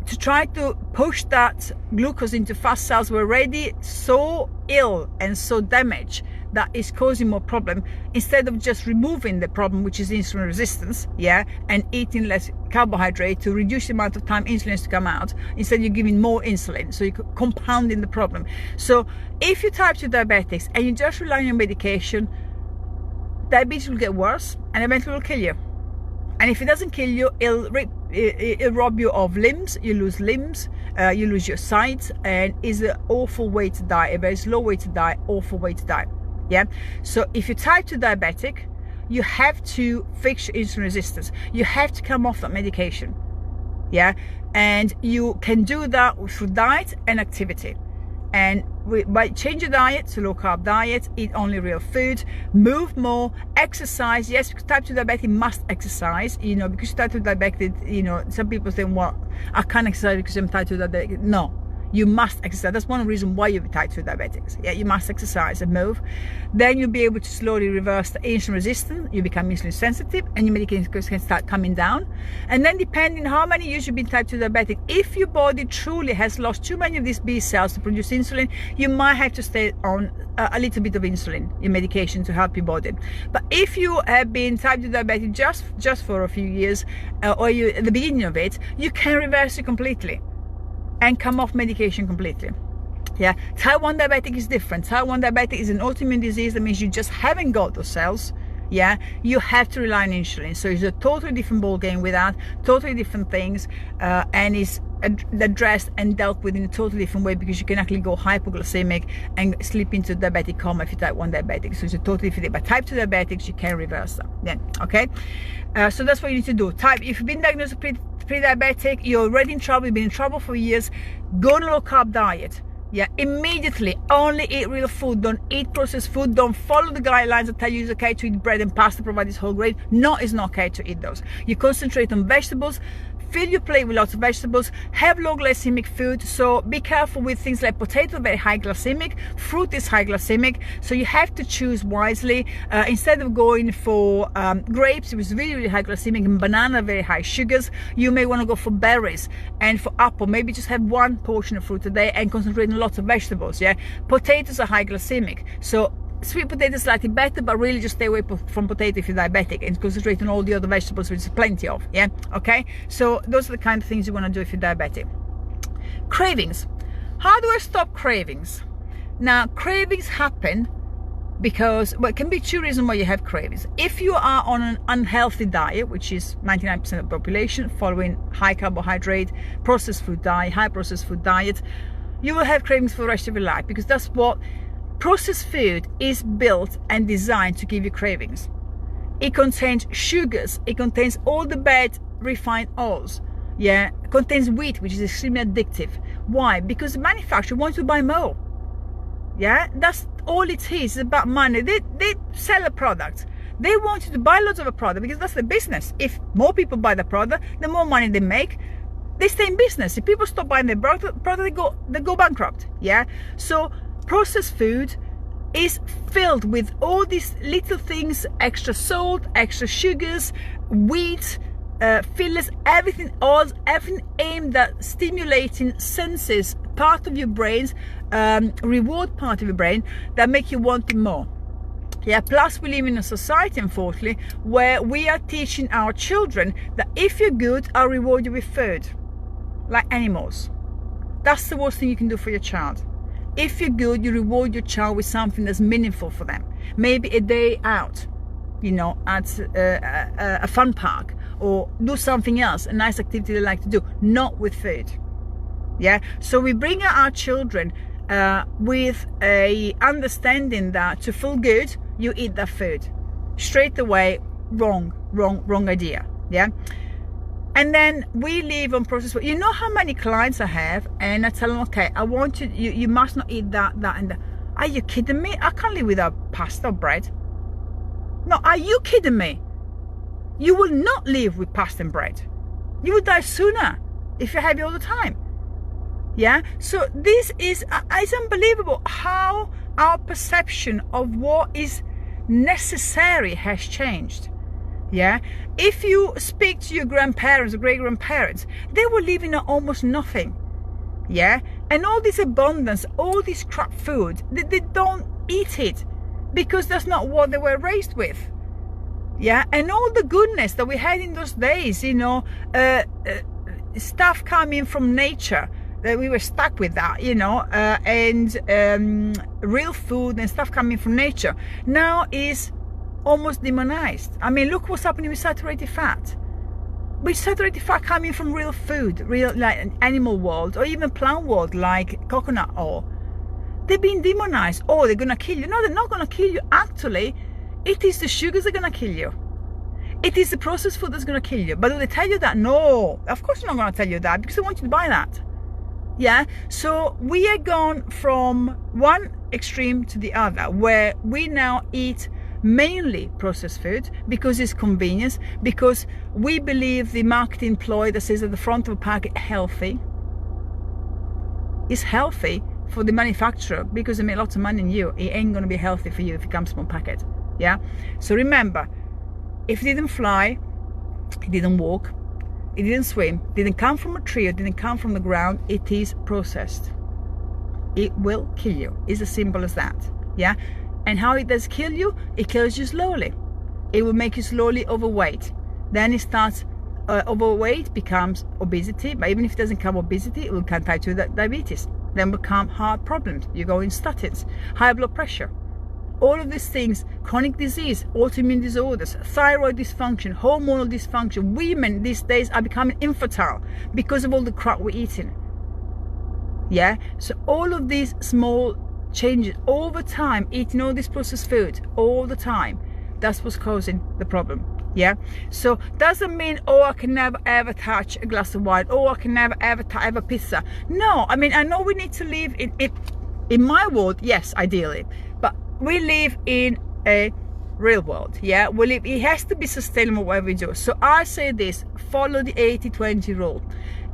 to try to push that glucose into fat cells who are already so ill and so damaged that is causing more problem, instead of just removing the problem, which is insulin resistance, yeah, and eating less carbohydrate to reduce the amount of time insulin has to come out. Instead you're giving more insulin, so you're compounding the problem. So if you're type 2 diabetics and you just rely on your medication, diabetes will get worse and eventually will kill you. And if it doesn't kill you, it'll rob you of limbs. You lose limbs, you lose your sight, and it's an awful way to die, a very slow way to die, awful way to die. Yeah, so if you're type 2 diabetic, you have to fix your insulin resistance. You have to come off that medication. Yeah, and you can do that through diet and activity. And by change your diet to low carb diet, eat only real food, move more, exercise. Yes, because type 2 diabetic must exercise, you know, because type 2 diabetic, you know, some people think, well, I can't exercise because I'm type 2 diabetic. No, you must exercise. That's one reason why you're type 2 diabetics. Yeah, you must exercise and move. Then you'll be able to slowly reverse the insulin resistance. You become insulin sensitive, and your medication can start coming down. And then depending how many years you've been type 2 diabetic, if your body truly has lost too many of these B cells to produce insulin, you might have to stay on a little bit of insulin, your medication, to help your body. But if you have been type 2 diabetic just for a few years, or you at the beginning of it, you can reverse it completely and come off medication completely. Yeah, type 1 diabetic is different. Type 1 diabetic is an autoimmune disease. That means you just haven't got those cells. Yeah, you have to rely on insulin. So it's a totally different ball game with that, totally different things, and is addressed and dealt with in a totally different way, because you can actually go hypoglycemic and slip into diabetic coma if you're type 1 diabetic. So it's a totally different. But type 2 diabetics, you can reverse that. Yeah, okay. So that's what you need to do. If you've been diagnosed with pre-diabetic, you're already in trouble, you've been in trouble for years, go on a low carb diet. Yeah, immediately only eat real food. Don't eat processed food. Don't follow the guidelines that tell you it's okay to eat bread and pasta provided it's whole grain. No, it's not okay to eat those. You concentrate on vegetables. Fill your plate with lots of vegetables. Have low glycemic food. So be careful with things like potato, very high glycemic. Fruit is high glycemic. So you have to choose wisely. Instead of going for grapes, it was really, really high glycemic, and banana, very high sugars, you may want to go for berries. And for apple, maybe just have 1 portion of fruit a day and concentrate on lots of vegetables. Yeah, potatoes are high glycemic. So sweet potato is slightly better, but really just stay away from potato if you're diabetic, and concentrate on all the other vegetables, which is plenty of. Yeah, okay. So those are the kind of things you want to do if you're diabetic. Cravings. How do I stop cravings? Now, cravings happen because, well, it can be two reasons why you have cravings. If you are on an unhealthy diet, which is 99% of the population, following high carbohydrate, processed food diet, high processed food diet, you will have cravings for the rest of your life, because that's what processed food is built and designed to give you cravings. It contains sugars, it contains all the bad refined oils, yeah, it contains wheat, which is extremely addictive. Why? Because the manufacturer wants to buy more. Yeah, that's all it is. It's about money. They sell a product. They want you to buy lots of a product because that's the business. If more people buy the product, the more money they make. They stay in business. If people stop buying their product, they go bankrupt. Yeah. So processed food is filled with all these little things: extra salt, extra sugars, wheat, fillers, everything aimed at stimulating senses, part of your brains, reward part of your brain, that make you want more. Yeah, plus we live in a society, unfortunately, where we are teaching our children that if you're good, I'll reward you with food, like animals. That's the worst thing you can do for your child. If you're good, you reward your child with something that's meaningful for them. Maybe a day out, you know, at a fun park, or do something else, a nice activity they like to do, not with food. Yeah, so we bring out our children with a understanding that to feel good, you eat that food. Straight away, wrong idea. Yeah. And then we live on processed food. You know how many clients I have, and I tell them, okay, I want you must not eat that and that. Are you kidding me? I can't live without pasta or bread. No, are you kidding me? You will not live with pasta and bread. You will die sooner if you have it all the time. Yeah, so this is it's unbelievable how our perception of what is necessary has changed. Yeah, if you speak to your grandparents or great grandparents, they were living on almost nothing. Yeah, and all this abundance, all this crap food, they don't eat it because that's not what they were raised with. Yeah, and all the goodness that we had in those days, you know, stuff coming from nature, that we were stuck with that, you know, and real food and stuff coming from nature now is almost demonized. I mean, look what's happening with saturated fat. With saturated fat coming from real food, real, like animal world, or even plant world, like coconut oil. They're being demonized. Oh, they're gonna kill you. No, they're not gonna kill you. Actually, it is the sugars that are gonna kill you. It is the processed food that's gonna kill you. But do they tell you that? No, of course they're not gonna tell you that, because they want you to buy that. Yeah, so we are gone from one extreme to the other, where we now eat mainly processed food because it's convenience, because we believe the marketing ploy that says at the front of a packet healthy is healthy for the manufacturer because they make lots of money in you. It ain't gonna be healthy for you if it comes from a packet. Yeah, so remember, if it didn't fly, it didn't walk, it didn't swim, didn't come from a tree, or didn't come from the ground, it is processed. It will kill you. It's as simple as that. Yeah. And how it does kill you? It kills you slowly. It will make you slowly overweight. Then it starts, overweight becomes obesity. But even if it doesn't come obesity, it will come type 2 diabetes. Then will come heart problems. You go in statins, high blood pressure. All of these things, chronic disease, autoimmune disorders, thyroid dysfunction, hormonal dysfunction. Women these days are becoming infertile because of all the crap we're eating. Yeah, so all of these small changes over time, eating all this processed food all the time, that's what's causing the problem. Yeah, so doesn't mean, oh, I can never ever touch a glass of wine, oh, I can never ever have a pizza. No, I mean, I know we need to live in my world, yes, ideally, but we live in a real world. Yeah, it has to be sustainable whatever we do. So I say this: follow the 80-20 rule.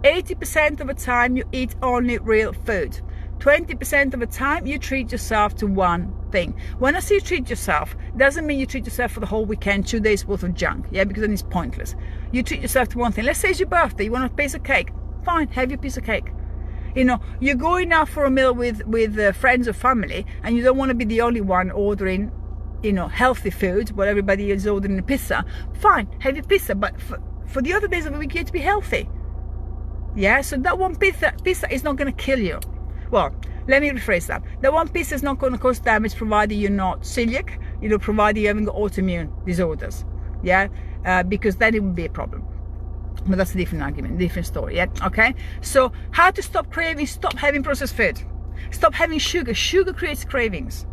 80% of the time you eat only real food. 20% of the time you treat yourself to one thing. When I say treat yourself, doesn't mean you treat yourself for the whole weekend, 2 days worth of junk. Yeah, because then it's pointless. You treat yourself to one thing. Let's say it's your birthday, you want a piece of cake. Fine, have your piece of cake. You know, you're going out for a meal with friends or family, and you don't want to be the only one ordering, you know, healthy food while everybody is ordering a pizza. Fine, have your pizza, but for the other days of the week, you have to be healthy. Yeah, so that one pizza is not going to kill you. Well, let me rephrase that. The one piece is not going to cause damage provided you're not celiac, provided you haven't got autoimmune disorders, yeah, because then it would be a problem. But that's a different argument, different story, yeah, okay? So how to stop cravings? Stop having processed food. Stop having sugar. Sugar creates cravings,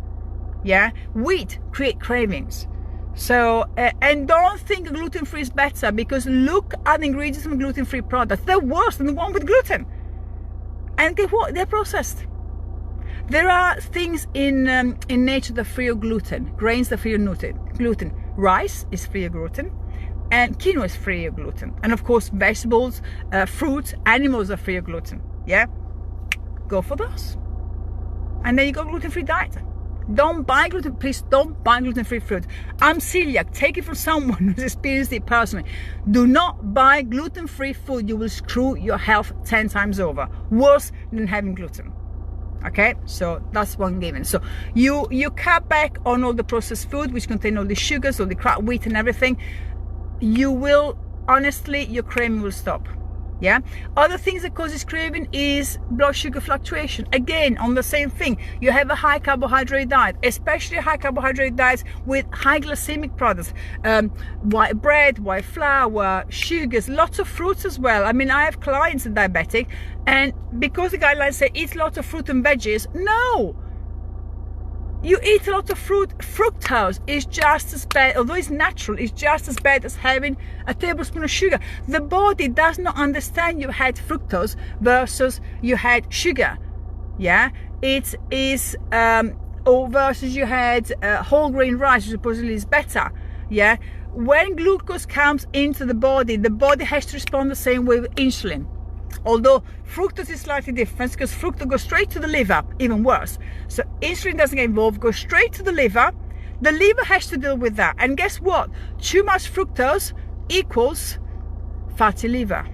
yeah? Wheat creates cravings. So, and don't think gluten-free is better, because look at the ingredients of gluten-free products. They're worse than the one with gluten. And guess what? They're processed. There are things in nature that are free of gluten. Grains that are free of gluten. Rice is free of gluten. And quinoa is free of gluten. And of course, vegetables, fruits, animals are free of gluten. Yeah? Go for those. And then you go gluten-free diet. Don't buy gluten, please don't buy gluten-free food. I'm celiac, take it from someone who's experienced it personally. Do not buy gluten-free food. You will screw your health 10 times over. Worse than having gluten. Okay, so that's one given. So you cut back on all the processed food, which contain all the sugars, all the crap, wheat and everything. You will, honestly, your craving will stop. Yeah. Other things that causes craving is blood sugar fluctuation. Again, on the same thing, you have a high carbohydrate diet, especially high carbohydrate diets with high glycemic products, white bread, white flour, sugars, lots of fruits as well. I mean, I have clients that are diabetic, and because the guidelines say eat lots of fruit and veggies, no. You eat a lot of fruit. Fructose is just as bad, although it's natural, it's just as bad as having a tablespoon of sugar. The body does not understand you had fructose versus you had sugar. Yeah, it is, or versus you had whole grain rice, which supposedly is better. Yeah, when glucose comes into the body has to respond the same way with insulin. Although fructose is slightly different, because fructose goes straight to the liver, even worse. So insulin doesn't get involved, goes straight to the liver. The liver has to deal with that. And guess what? Too much fructose equals fatty liver.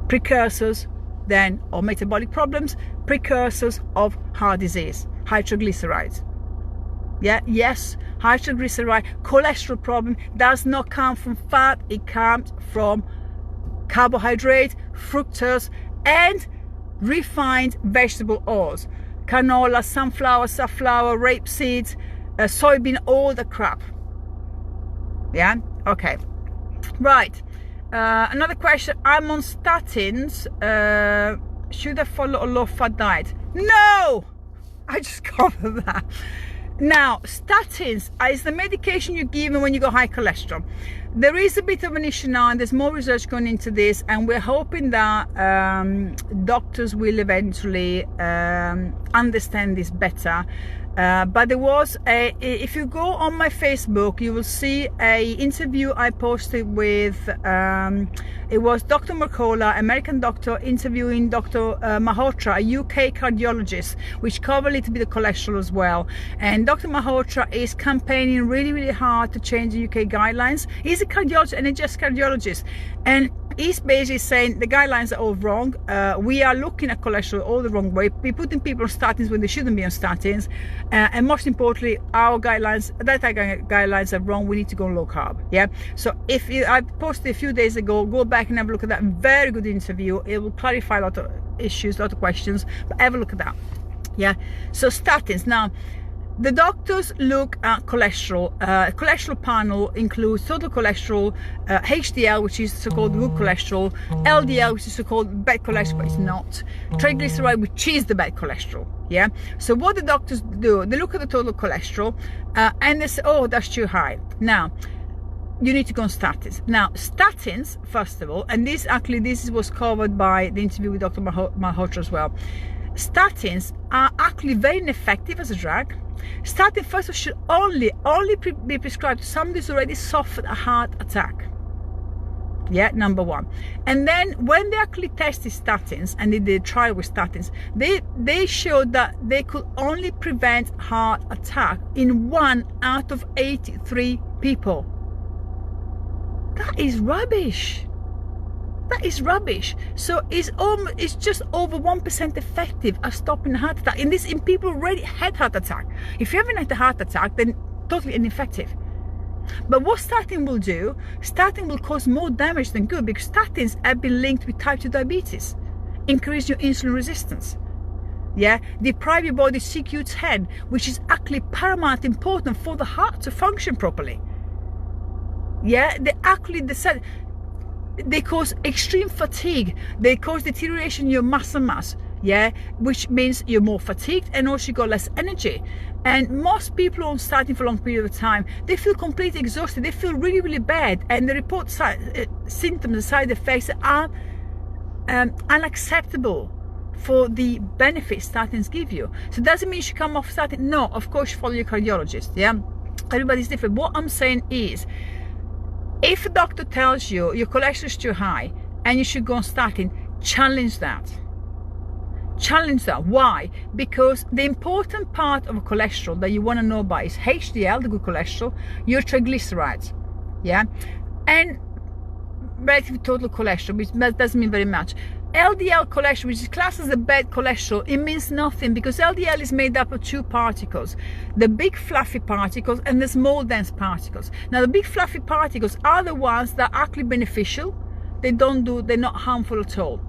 Precursors then of metabolic problems, precursors of heart disease, high triglycerides. Yeah, yes, high triglyceride, cholesterol problem does not come from fat, it comes from carbohydrate, fructose, and refined vegetable oils. Canola, sunflower, safflower, rapeseed, soybean, all the crap. Yeah, okay. Right. Another question. I'm on statins. Should I follow a low-fat diet? No! I just covered that. Now, statins is the medication you're given when you got high cholesterol. There is a bit of an issue now, and there's more research going into this, and we're hoping that doctors will eventually understand this better. But there was if you go on my Facebook, you will see a interview I posted with, it was Dr. Mercola, American doctor, interviewing Dr. Malhotra, a UK cardiologist, which covered a little bit of cholesterol as well. And Dr. Malhotra is campaigning really, really hard to change the UK guidelines. He's a cardiologist, and he's just cardiologist. And he's basically saying the guidelines are all wrong. We are looking at cholesterol all the wrong way. We're putting people on statins when they shouldn't be on statins. And most importantly, our guidelines, guidelines are wrong. We need to go low carb. Yeah. So I posted a few days ago, go back and have a look at that very good interview. It will clarify a lot of issues, a lot of questions, but have a look at that. Yeah. So statins. Now, the doctors look at cholesterol. Cholesterol panel includes total cholesterol, HDL, which is so-called good cholesterol, LDL, which is so-called bad cholesterol, but it's not, triglyceride, which is the bad cholesterol. Yeah. So what the doctors do, they look at the total cholesterol, and they say, oh, that's too high. Now, you need to go on statins. Now, statins, first of all, and this was covered by the interview with Dr. Malhotra as well. Statins are actually very ineffective as a drug. Statin, first of all, should only be prescribed to somebody who's already suffered a heart attack. Yeah, number one. And then when they actually tested statins and they did a trial with statins, they showed that they could only prevent heart attack in 1 out of 83 people. That is rubbish. That is rubbish. So it's just over 1% effective at stopping a heart attack. In people who already had heart attack. If you haven't had a heart attack, then totally ineffective. But what statin will do, statin will cause more damage than good, because statins have been linked with type 2 diabetes, increase your insulin resistance. Yeah, deprive your body CQ10, which is actually paramount important for the heart to function properly. Yeah, they cause extreme fatigue. They cause deterioration in your muscle mass. Yeah, which means you're more fatigued and also you got less energy. And most people on statin for a long period of time, they feel completely exhausted. They feel really, really bad, and they report symptoms and side effects that are unacceptable for the benefits statins give you. So doesn't mean you should come off statin. No, of course you follow your cardiologist. Yeah, everybody's different. What I'm saying is, if a doctor tells you your cholesterol is too high and you should go on statin, challenge that. Challenge that. Why? Because the important part of cholesterol that you want to know about is HDL, the good cholesterol, your triglycerides, yeah, and relative total cholesterol, which doesn't mean very much. LDL cholesterol, which is classed as a bad cholesterol, it means nothing, because LDL is made up of two particles, the big fluffy particles and the small dense particles. Now the big fluffy particles are the ones that are actually beneficial. They're not harmful at all.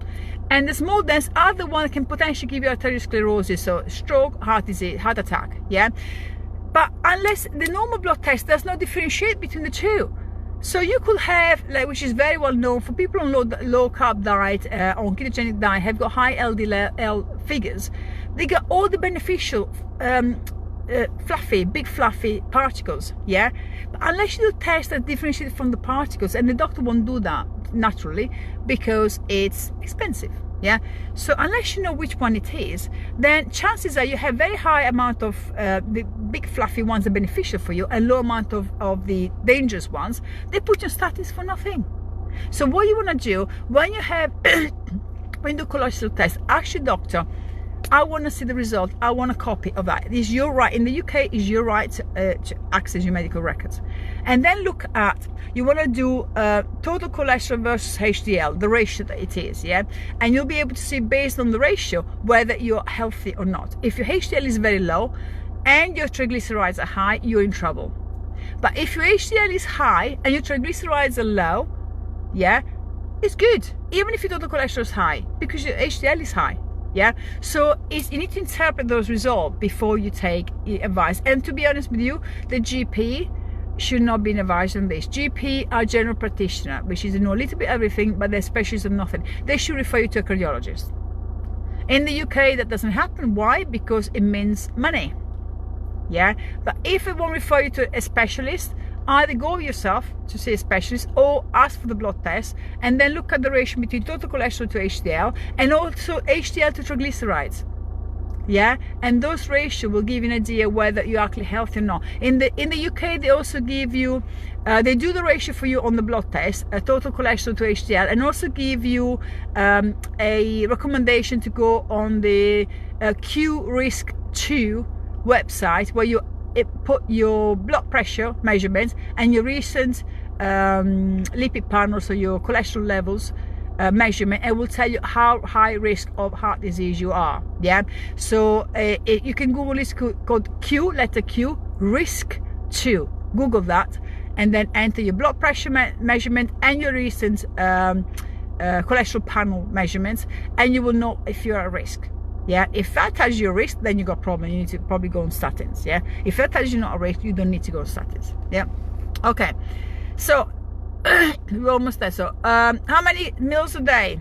And the small dense are the ones that can potentially give you arteriosclerosis, so stroke, heart disease, heart attack, yeah? But unless the normal blood test does not differentiate between the two. So you could have, like, which is very well known for people on low carb diet, on ketogenic diet, have got high LDL figures. They got all the beneficial, big fluffy particles, yeah? But unless you do tests that differentiate from the particles, and the doctor won't do that naturally because it's expensive, yeah? So unless you know which one it is, then chances are you have very high amount of the big fluffy ones are beneficial for you and low amount of the dangerous ones. They put you on statins for nothing. So what you want to do when you have when you do cholesterol test, ask your doctor, I want to see the result, I want a copy of that. It is your right, in the UK, is your right to access your medical records. And then look at, you want to do total cholesterol versus HDL, the ratio that it is, yeah? And you'll be able to see based on the ratio whether you're healthy or not. If your HDL is very low and your triglycerides are high, you're in trouble. But if your HDL is high and your triglycerides are low, yeah, it's good, even if your total cholesterol is high, because your HDL is high. Yeah, so you need to interpret those results before you take advice. And to be honest with you, the GP should not be advised on this. GP are general practitioner, which is, they know a little bit everything, but they're specialists of nothing. They should refer you to a cardiologist. In the UK, that doesn't happen. Why? Because it means money. Yeah, but if it won't refer you to a specialist, either go yourself to see a specialist or ask for the blood test, and then look at the ratio between total cholesterol to HDL and also HDL to triglycerides. Yeah, and those ratios will give you an idea whether you're actually healthy or not. In the UK, they also give you, they do the ratio for you on the blood test, total cholesterol to HDL, and also give you a recommendation to go on the QRisk2 website, where you put your blood pressure measurements and your recent lipid panels, so your cholesterol levels measurement, and will tell you how high risk of heart disease you are. Yeah, so you can Google this called Q, letter Q, risk2. Google that and then enter your blood pressure measurement and your recent cholesterol panel measurements, and you will know if you're at risk. Yeah, if that tells you a risk, then you got a problem. You need to probably go on statins. Yeah, if that tells you not a risk, you don't need to go on statins. Yeah, okay. So we're almost there. So how many meals a day?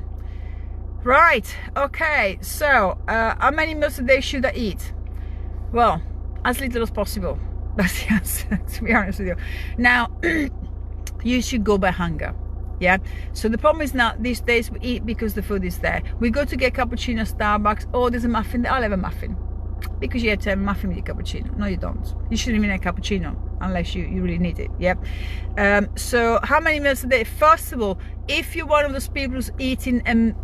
Right. Okay. So how many meals a day should I eat? Well, as little as possible. That's the answer, to be honest with you. Now, you should go by hunger. Yeah, so the problem is now these days we eat because the food is there. We go to get cappuccino at Starbucks, oh, there's a muffin there, I'll have a muffin. Because you have to have a muffin with your cappuccino. No, you don't. You shouldn't even have a cappuccino unless you really need it. Yeah. So how many meals a day? First of all, if you're one of those people who's eating and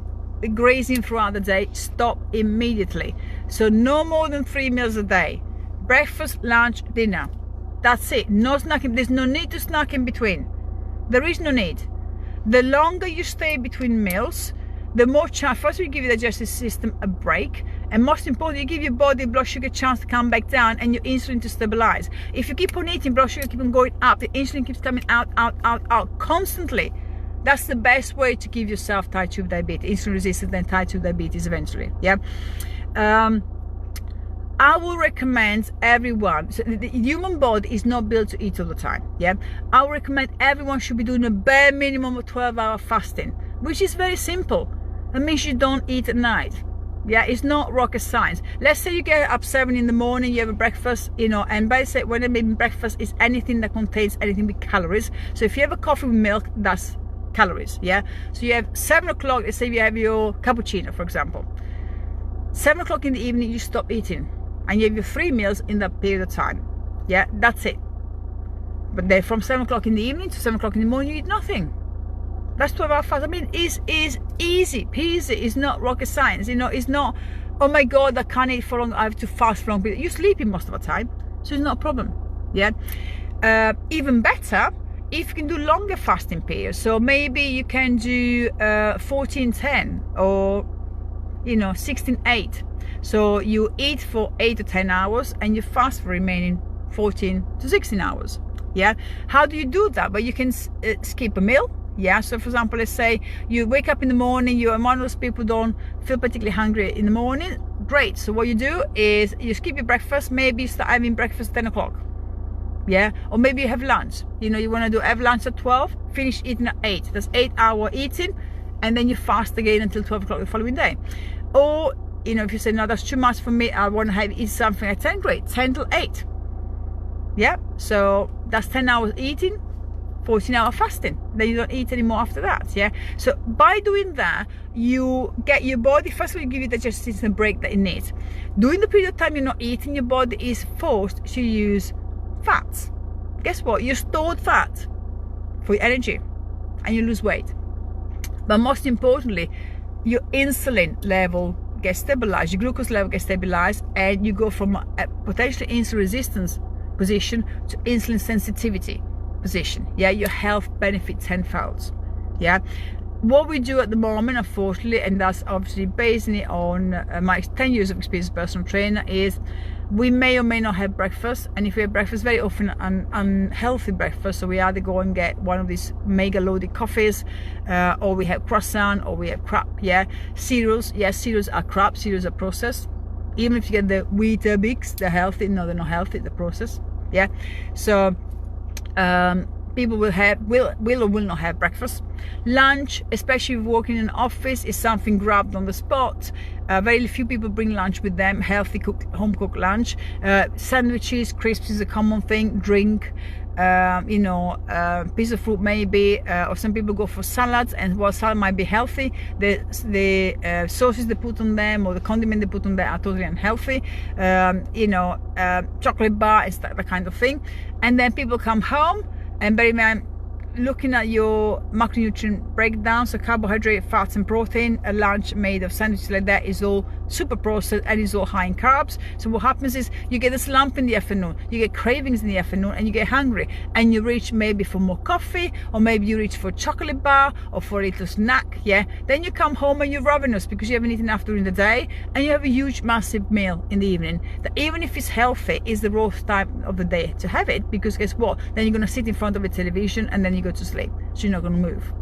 grazing throughout the day, stop immediately. So no more than 3 meals a day. Breakfast, lunch, dinner. That's it. No snacking. There's no need to snack in between. There is no need. The longer you stay between meals, the more chance, first you give your digestive system a break, and most importantly, you give your body blood sugar a chance to come back down and your insulin to stabilize. If you keep on eating, blood sugar keep on going up, the insulin keeps coming out constantly. That's the best way to give yourself type 2 diabetes, insulin resistant and type 2 diabetes eventually. Yeah. I will recommend everyone, so the human body is not built to eat all the time, yeah. I will recommend everyone should be doing a bare minimum of 12-hour fasting, which is very simple. That means you don't eat at night. Yeah, it's not rocket science. Let's say you get up 7 in the morning, you have a breakfast, you know, and basically when I mean breakfast is anything that contains anything with calories. So if you have a coffee with milk, that's calories, yeah. So you have 7 o'clock, let's say you have your cappuccino, for example. 7 o'clock in the evening, you stop eating. And you have your 3 meals in that period of time. Yeah, that's it. But then from 7 o'clock in the evening to 7 o'clock in the morning, you eat nothing. That's 12-hour fast. I mean, it's easy peasy. It's not rocket science. You know, it's not, oh my God, I can't eat for long. I have to fast for long. You're sleeping most of the time. So it's not a problem. Yeah. Even better, if you can do longer fasting periods. So maybe you can do 14-10 or, you know, 16-8. So you eat for 8 to 10 hours and you fast for remaining 14 to 16 hours. Yeah. How do you do that? But you can skip a meal. Yeah. So for example, let's say you wake up in the morning, you're one of those people who don't feel particularly hungry in the morning. Great. So what you do is you skip your breakfast. Maybe you start having breakfast 10 o'clock. Yeah. Or maybe you have lunch. You know, you want to have lunch at 12, finish eating at 8. That's 8-hour eating. And then you fast again until 12 o'clock the following day. Or, you know, if you say, no, that's too much for me, I want to eat something at 10, great, 10 till 8. Yeah, so that's 10 hours eating, 14-hour fasting. Then you don't eat anymore after that, yeah? So by doing that, you get your body, first of all, you give your digestive system a break that it needs. During the period of time you're not eating, your body is forced to use fats. Guess what? You stored fat for your energy and you lose weight. But most importantly, your insulin level gets stabilized, your glucose level gets stabilized, and you go from a potentially insulin resistance position to insulin sensitivity position. Yeah, your health benefit tenfold. Yeah, what we do at the moment, unfortunately, and that's obviously basing it on my 10 years of experience as a personal trainer, is we may or may not have breakfast. And if we have breakfast, very often an unhealthy breakfast, so we either go and get one of these mega loaded coffees, or we have croissant, or we have crap. Yeah, cereals, yes, cereals are crap, cereals are processed. Even if you get the Weetabix, they're healthy. No, they're not healthy, they're processed. Yeah, so people will or will not have breakfast. Lunch, especially if working in an office, is something grabbed on the spot. Very few people bring lunch with them, healthy home cooked lunch. Sandwiches, crisps is a common thing. Drink, you know, piece of fruit maybe, or some people go for salads, and while salad might be healthy, the sauces they put on them or the condiment they put on there are totally unhealthy. You know, chocolate bar is that kind of thing. And then people come home, and bear in mind, looking at your macronutrient breakdown, so carbohydrate, fats and protein, a lunch made of sandwiches like that is all super processed and is all high in carbs. So what happens is you get a slump in the afternoon, you get cravings in the afternoon, and you get hungry, and you reach maybe for more coffee, or maybe you reach for a chocolate bar or for a little snack. Yeah, then you come home and you're ravenous because you haven't eaten enough during the day, and you have a huge massive meal in the evening that, even if it's healthy, is the worst time of the day to have it, because guess what, then you're going to sit in front of the television and then you go to sleep, so you're not going to move.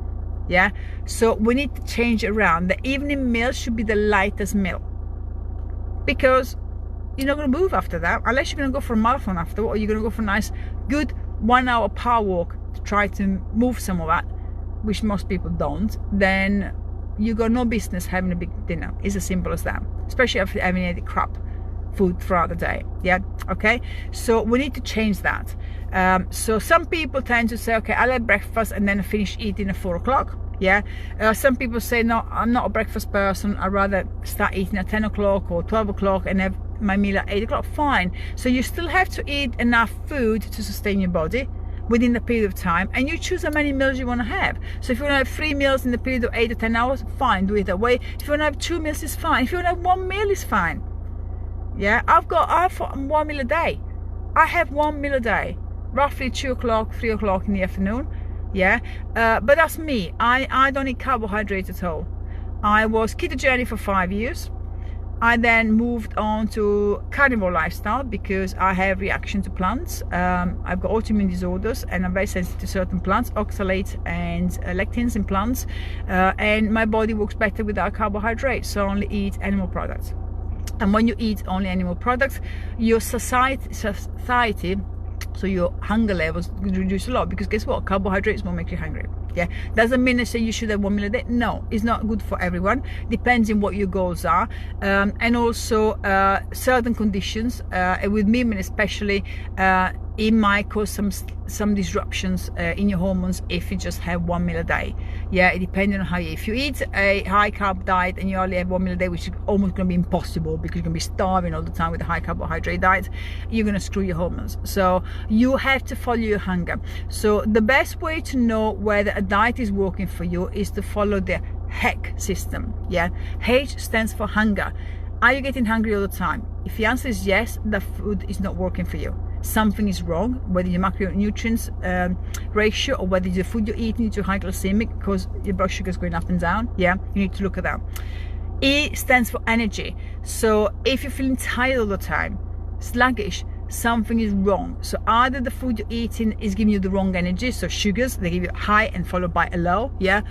Yeah, so we need to change around. The evening meal should be the lightest meal, because you're not going to move after that, unless you're going to go for a marathon after, or you're going to go for a nice good 1 hour power walk to try to move some of that, which most people don't. Then you got no business having a big dinner. It's as simple as that, especially after having any crap food throughout the day. Yeah, okay, so we need to change that. So some people tend to say, okay, I'll have breakfast and then finish eating at 4 o'clock. Yeah, some people say, no, I'm not a breakfast person, I'd rather start eating at 10 o'clock or 12 o'clock and have my meal at 8 o'clock. Fine. So you still have to eat enough food to sustain your body within the period of time, and you choose how many meals you want to have. So if you want to have 3 meals in the period of 8 to 10 hours, fine, do it that way. If you want to have 2 meals, it's fine. If you want to have 1 meal, it's fine. Yeah, I've 1 meal a day. I have 1 meal a day, roughly 2 o'clock, 3 o'clock in the afternoon. Yeah, but that's me. I don't eat carbohydrates at all. I was ketogenic for 5 years. I then moved on to carnivore lifestyle because I have reaction to plants. I've got autoimmune disorders and I'm very sensitive to certain plants, oxalates and lectins in plants, and my body works better without carbohydrates, so I only eat animal products. And when you eat only animal products, your society, so your hunger levels reduce a lot, because guess what? Carbohydrates won't make you hungry. Yeah, doesn't mean I say you should have 1 meal a day. No, it's not good for everyone. Depends on what your goals are, and also certain conditions. With women especially, it might cause some disruptions in your hormones if you just have 1 meal a day. Yeah, it depends on how if you eat a high carb diet and you only have 1 meal a day, which is almost going to be impossible because you're going to be starving all the time with a high carbohydrate diet, you're going to screw your hormones. So you have to follow your hunger. So the best way to know whether a diet is working for you is to follow the HEC system. Yeah, H stands for hunger. Are you getting hungry all the time? If the answer is yes, the food is not working for you. Something is wrong, whether your macronutrients ratio or whether the food you're eating is too high glycemic because your blood sugar is going up and down. Yeah, you need to look at that. E stands for energy. So if you're feeling tired all the time, sluggish, something is wrong. So either the food you're eating is giving you the wrong energy, so sugars, they give you high and followed by a low, yeah,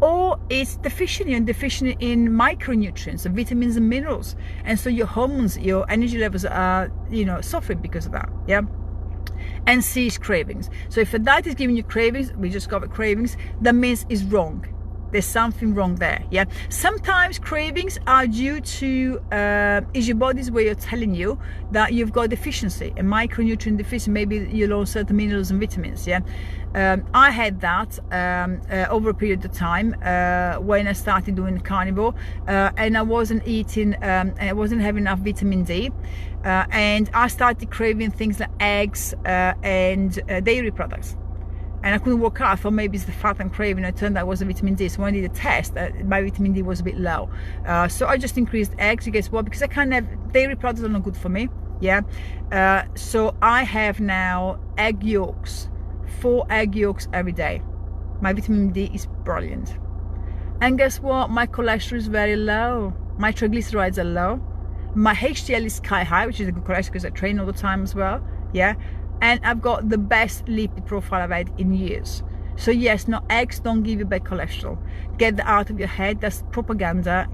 or it's deficient in micronutrients, so vitamins and minerals, and so your hormones, your energy levels are, suffering because of that. Yeah. And C is cravings. So if a diet is giving you cravings, we just covered cravings, that means it's wrong. There's something wrong there. Yeah, sometimes cravings are due to is your body's way of telling you that you've got deficiency, a micronutrient deficiency. Maybe you lost certain minerals and vitamins. Yeah, I had that over a period of time when I started doing carnivore, and I wasn't eating, I wasn't having enough vitamin D, and I started craving things like eggs and dairy products. And I couldn't work out. I thought maybe it's the fat I'm craving. It turned out it was a vitamin D. So when I did a test, my vitamin D was a bit low. So I just increased eggs. You guess what? Because I can't have dairy products, are not good for me. Yeah. So I have now egg yolks, 4 egg yolks every day. My vitamin D is brilliant. And guess what? My cholesterol is very low. My triglycerides are low. My HDL is sky high, which is a good cholesterol because I train all the time as well. Yeah. And I've got the best lipid profile I've had in years. So yes, no, eggs don't give you bad cholesterol. Get that out of your head. That's propaganda,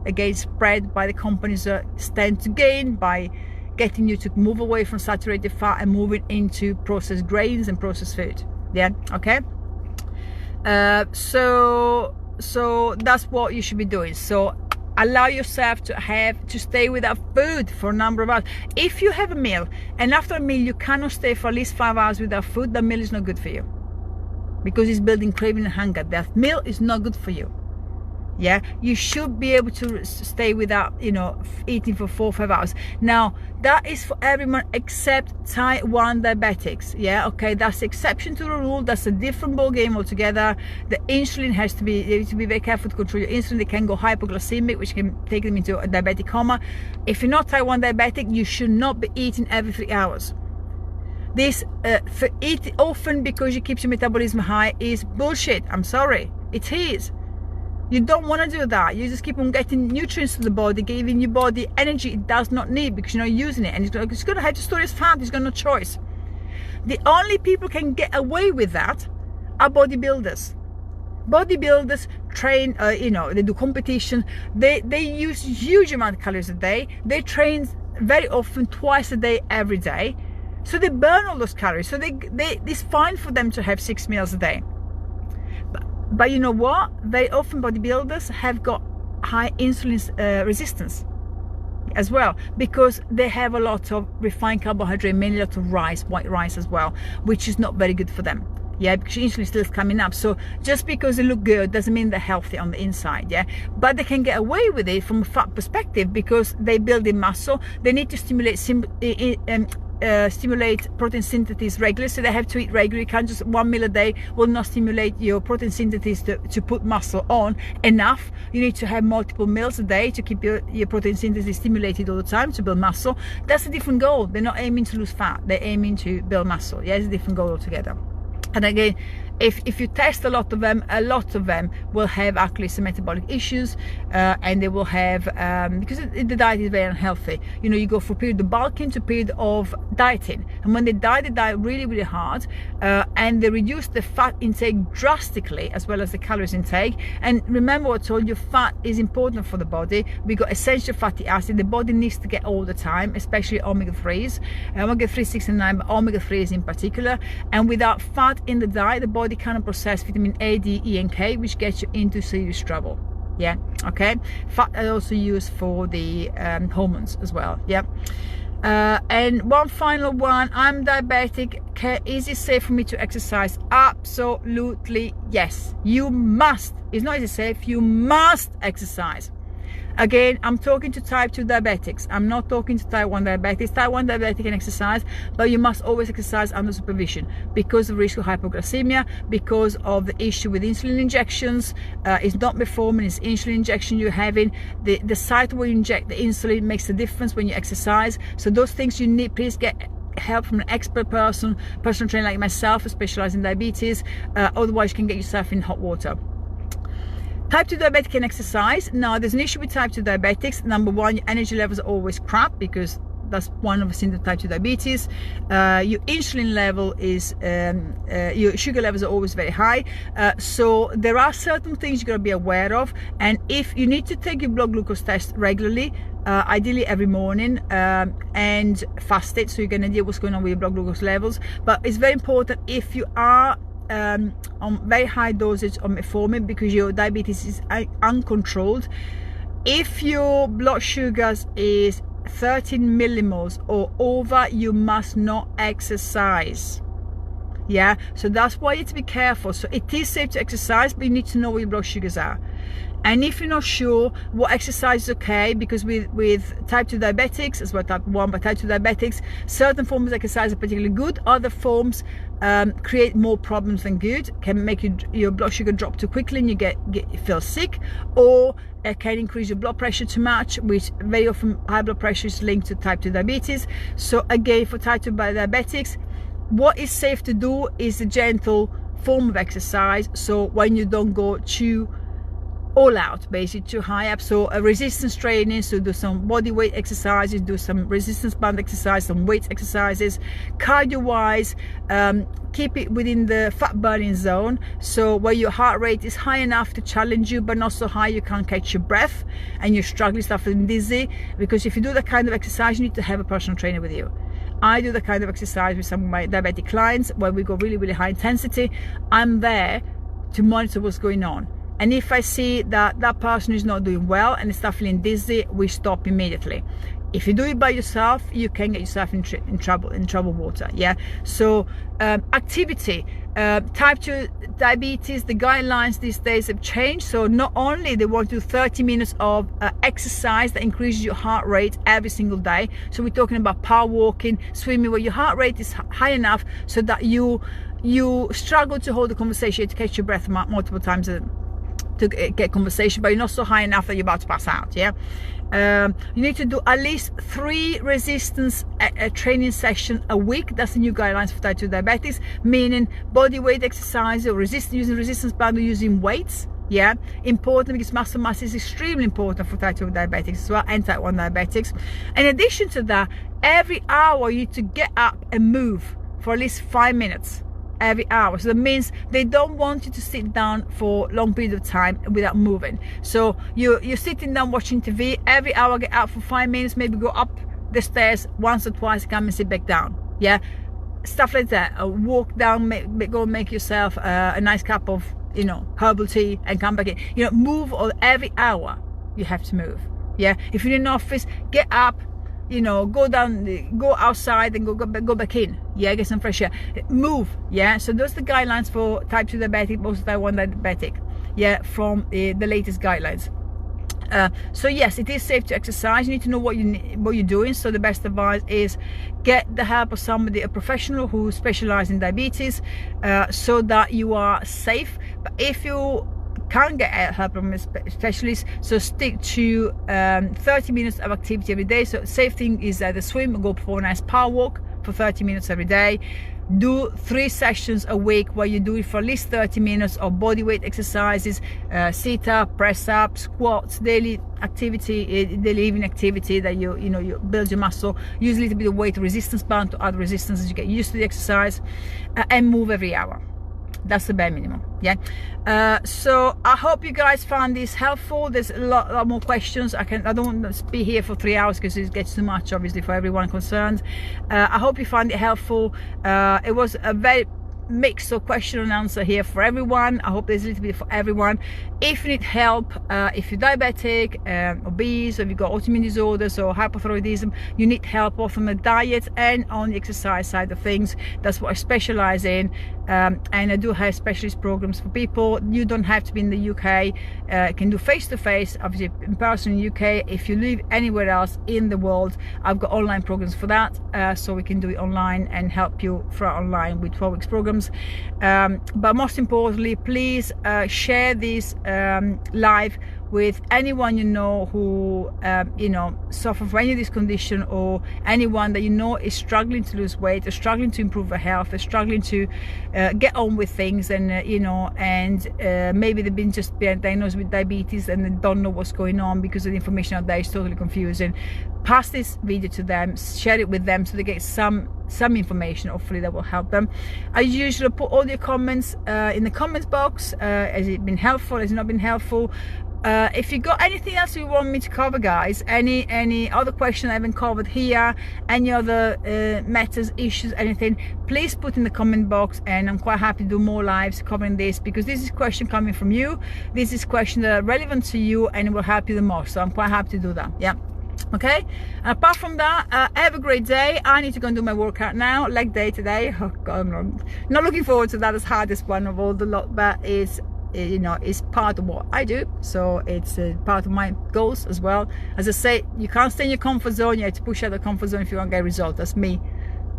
again, spread by the companies that stand to gain by getting you to move away from saturated fat and moving into processed grains and processed food. Yeah, okay. So that's what you should be doing. So allow yourself to stay without food for a number of hours. If you have a meal and after a meal you cannot stay for at least 5 hours without food, that meal is not good for you, because it's building craving and hunger. That meal is not good for you. Yeah, you should be able to stay without eating for 4 or 5 hours. Now that is for everyone except type 1 diabetics. Yeah, okay, that's the exception to the rule. That's a different ball game altogether. The insulin has to be, you need to be very careful to control your insulin. They can go hypoglycemic, which can take them into a diabetic coma. If you're not type 1 diabetic, you should not be eating every 3 hours. This for eat often because it keeps your metabolism high is bullshit. I'm sorry, it is. You don't want to do that. You just keep on getting nutrients to the body, giving your body energy it does not need because you're not using it, and it's going to have to store as fat. It's got no choice. The only people can get away with that are bodybuilders. Bodybuilders train, they do competition. They use huge amount of calories a day. They train very often, twice a day, every day. So they burn all those calories. So it's fine for them to have 6 meals a day. But you know what? Very often bodybuilders have got high insulin resistance as well, because they have a lot of refined carbohydrate, mainly a lot of rice, white rice as well, which is not very good for them. Yeah, because insulin still is coming up. So just because they look good doesn't mean they're healthy on the inside. Yeah, but they can get away with it from a fat perspective because they build in muscle. They need to stimulate protein synthesis regularly, so they have to eat regularly. You can't just 1 meal a day will not stimulate your protein synthesis to put muscle on enough. You need to have multiple meals a day to keep your protein synthesis stimulated all the time to build muscle. That's a different goal. They're not aiming to lose fat, they're aiming to build muscle. Yeah, it's a different goal altogether. And again, if you test a lot of them will have actually some metabolic issues, and they will have because the diet is very unhealthy. You know, you go from a period of bulking to a period of dieting, and when they diet really, really hard, and they reduce the fat intake drastically as well as the calories intake. And remember what I told you, fat is important for the body. We got essential fatty acid the body needs to get all the time, especially omega-3s, omega-3, 6 and 9, but omega-3s in particular. And without fat in the diet, the body cannot process vitamin A, D, E and K, which gets you into serious trouble. Yeah, okay. Fat is also used for the hormones as well. Yeah. And one final one, I'm diabetic. Is it safe for me to exercise? Absolutely yes. You must. It's not is it safe, you must exercise. Again, I'm talking to type 2 diabetics. I'm not talking to type 1 diabetics. Type 1 diabetic can exercise, but you must always exercise under supervision because of the risk of hypoglycemia, because of the issue with insulin injections. It's not metformin, it's insulin injection you're having. The site where you inject the insulin makes a difference when you exercise. So those things you need, please get help from an expert personal trainer like myself who specializes in diabetes. Otherwise, you can get yourself in hot water. Type 2 diabetic can exercise. Now, there's an issue with type 2 diabetics. Number one, your energy levels are always crap because that's one of the symptoms of type 2 diabetes. Your insulin level is, your sugar levels are always very high. So there are certain things you got to be aware of. And if you need to take your blood glucose test regularly, ideally every morning, and fast it so you get an idea what's going on with your blood glucose levels. But it's very important if you are on very high dosage of metformin because your diabetes is uncontrolled. If your blood sugars is 13 millimoles or over, you must not exercise. Yeah, so that's why you have to be careful. So it is safe to exercise, but you need to know what your blood sugars are. And if you're not sure what exercise is okay, because with type 2 diabetics, as well type 1, but type 2 diabetics, certain forms of exercise are particularly good. Other forms create more problems than good, can make your blood sugar drop too quickly and you feel sick, or it can increase your blood pressure too much, which very often high blood pressure is linked to type 2 diabetes. So again, for type 2 diabetics, what is safe to do is a gentle form of exercise. So when you don't go too all out, basically too high up. So a resistance training, so do some body weight exercises, do some resistance band exercise, some weight exercises. Cardio wise, keep it within the fat burning zone, so where your heart rate is high enough to challenge you but not so high you can't catch your breath and you're struggling, start feeling dizzy. Because if you do that kind of exercise, you need to have a personal trainer with you. I do the kind of exercise with some of my diabetic clients where we go really, really high intensity. I'm there to monitor what's going on. And if I see that that person is not doing well and start feeling dizzy, we stop immediately. If you do it by yourself, you can get yourself in trouble water. Yeah. So activity, type 2 diabetes, the guidelines these days have changed. So not only they want to do 30 minutes of exercise that increases your heart rate every single day. So we're talking about power walking, swimming, where your heart rate is high enough so that you struggle to hold the conversation, to catch your breath multiple times to get conversation, but you're not so high enough that you're about to pass out. Yeah. You need to do at least 3 resistance training sessions a week. That's the new guidelines for type 2 diabetics, meaning body weight exercise or using resistance band or using weights. Yeah, important because muscle mass is extremely important for type 2 diabetics as well, and type 1 diabetics. In addition to that, every hour you need to get up and move for at least 5 minutes. Every hour. So that means they don't want you to sit down for long period of time without moving. So you're sitting down watching TV, every hour get up for 5 minutes, maybe go up the stairs once or twice, come and sit back down. Yeah, stuff like that. Walk down, go make yourself a nice cup of herbal tea and come back in. Move every hour. You have to move. Yeah, if you're in an office, get up, go outside and go back in. Yeah, get some fresh air, move. Yeah, so those are the guidelines for type 2 diabetic, also type 1 diabetic. Yeah, from the latest guidelines. So yes, it is safe to exercise. You need to know what you're doing. So the best advice is get the help of somebody, a professional who specializes in diabetes, so that you are safe. But if you can't get help from a specialist, so stick to 30 minutes of activity every day. So safe thing is either swim or go for a nice power walk for 30 minutes every day. Do 3 sessions a week where you do it for at least 30 minutes of body weight exercises, sit up, press up, squats, daily activity, daily evening activity that you build your muscle. Use a little bit of weight resistance band to add resistance as you get used to the exercise, and move every hour. That's the bare minimum. Yeah. So I hope you guys found this helpful. There's a lot more questions. I don't want to be here for 3 hours because it gets too much, obviously, for everyone concerned. I hope you found it helpful. It was a very mix of question and answer here for everyone. I hope there's a little bit for everyone. If you need help, if you're diabetic, obese, or if you've got autoimmune disorders or hypothyroidism, you need help both on the diet and on the exercise side of things. That's what I specialize in, and I do have specialist programs for people. You don't have to be in the UK. You can do face-to-face, obviously in person in the UK. If you live anywhere else in the world, I've got online programs for that, so we can do it online and help you through online with 12 weeks programs. But most importantly, please share this live with anyone you know who suffer from any of this condition, or anyone that you know is struggling to lose weight, or struggling to improve their health, or struggling to get on with things, and maybe they've been just diagnosed with diabetes and they don't know what's going on because the information out there is totally confusing. Pass this video to them, share it with them so they get some information, hopefully that will help them. I usually put all your comments in the comments box. Has it been helpful? Has it not been helpful? If you got anything else you want me to cover, guys, any other question I haven't covered here, any other matters, issues, anything, please put in the comment box, and I'm quite happy to do more lives covering this, because this is question coming from you. This is question that are relevant to you and it will help you the most, so I'm quite happy to do that. Yeah. Okay, and apart from that, have a great day. I need to go and do my workout now, leg day today. Oh god, I'm not looking forward to that. It's hardest one of all the lot, but it's part of what I do, so it's part of my goals as well. As I say, you can't stay in your comfort zone. You have to push out the comfort zone if you want to get results. That's me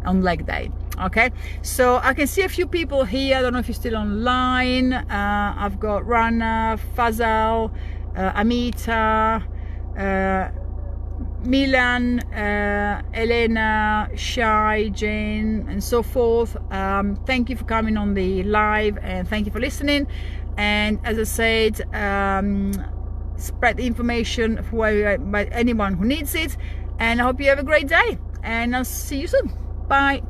on leg day. Okay, so I can see a few people here. I don't know if you're still online. I've got Rana, Fazal, Amita, Milan, Elena, Shai, Jane, and so forth. Thank you for coming on the live, and thank you for listening. And as I said, spread the information for anyone who needs it, and I hope you have a great day, and I'll see you soon. Bye.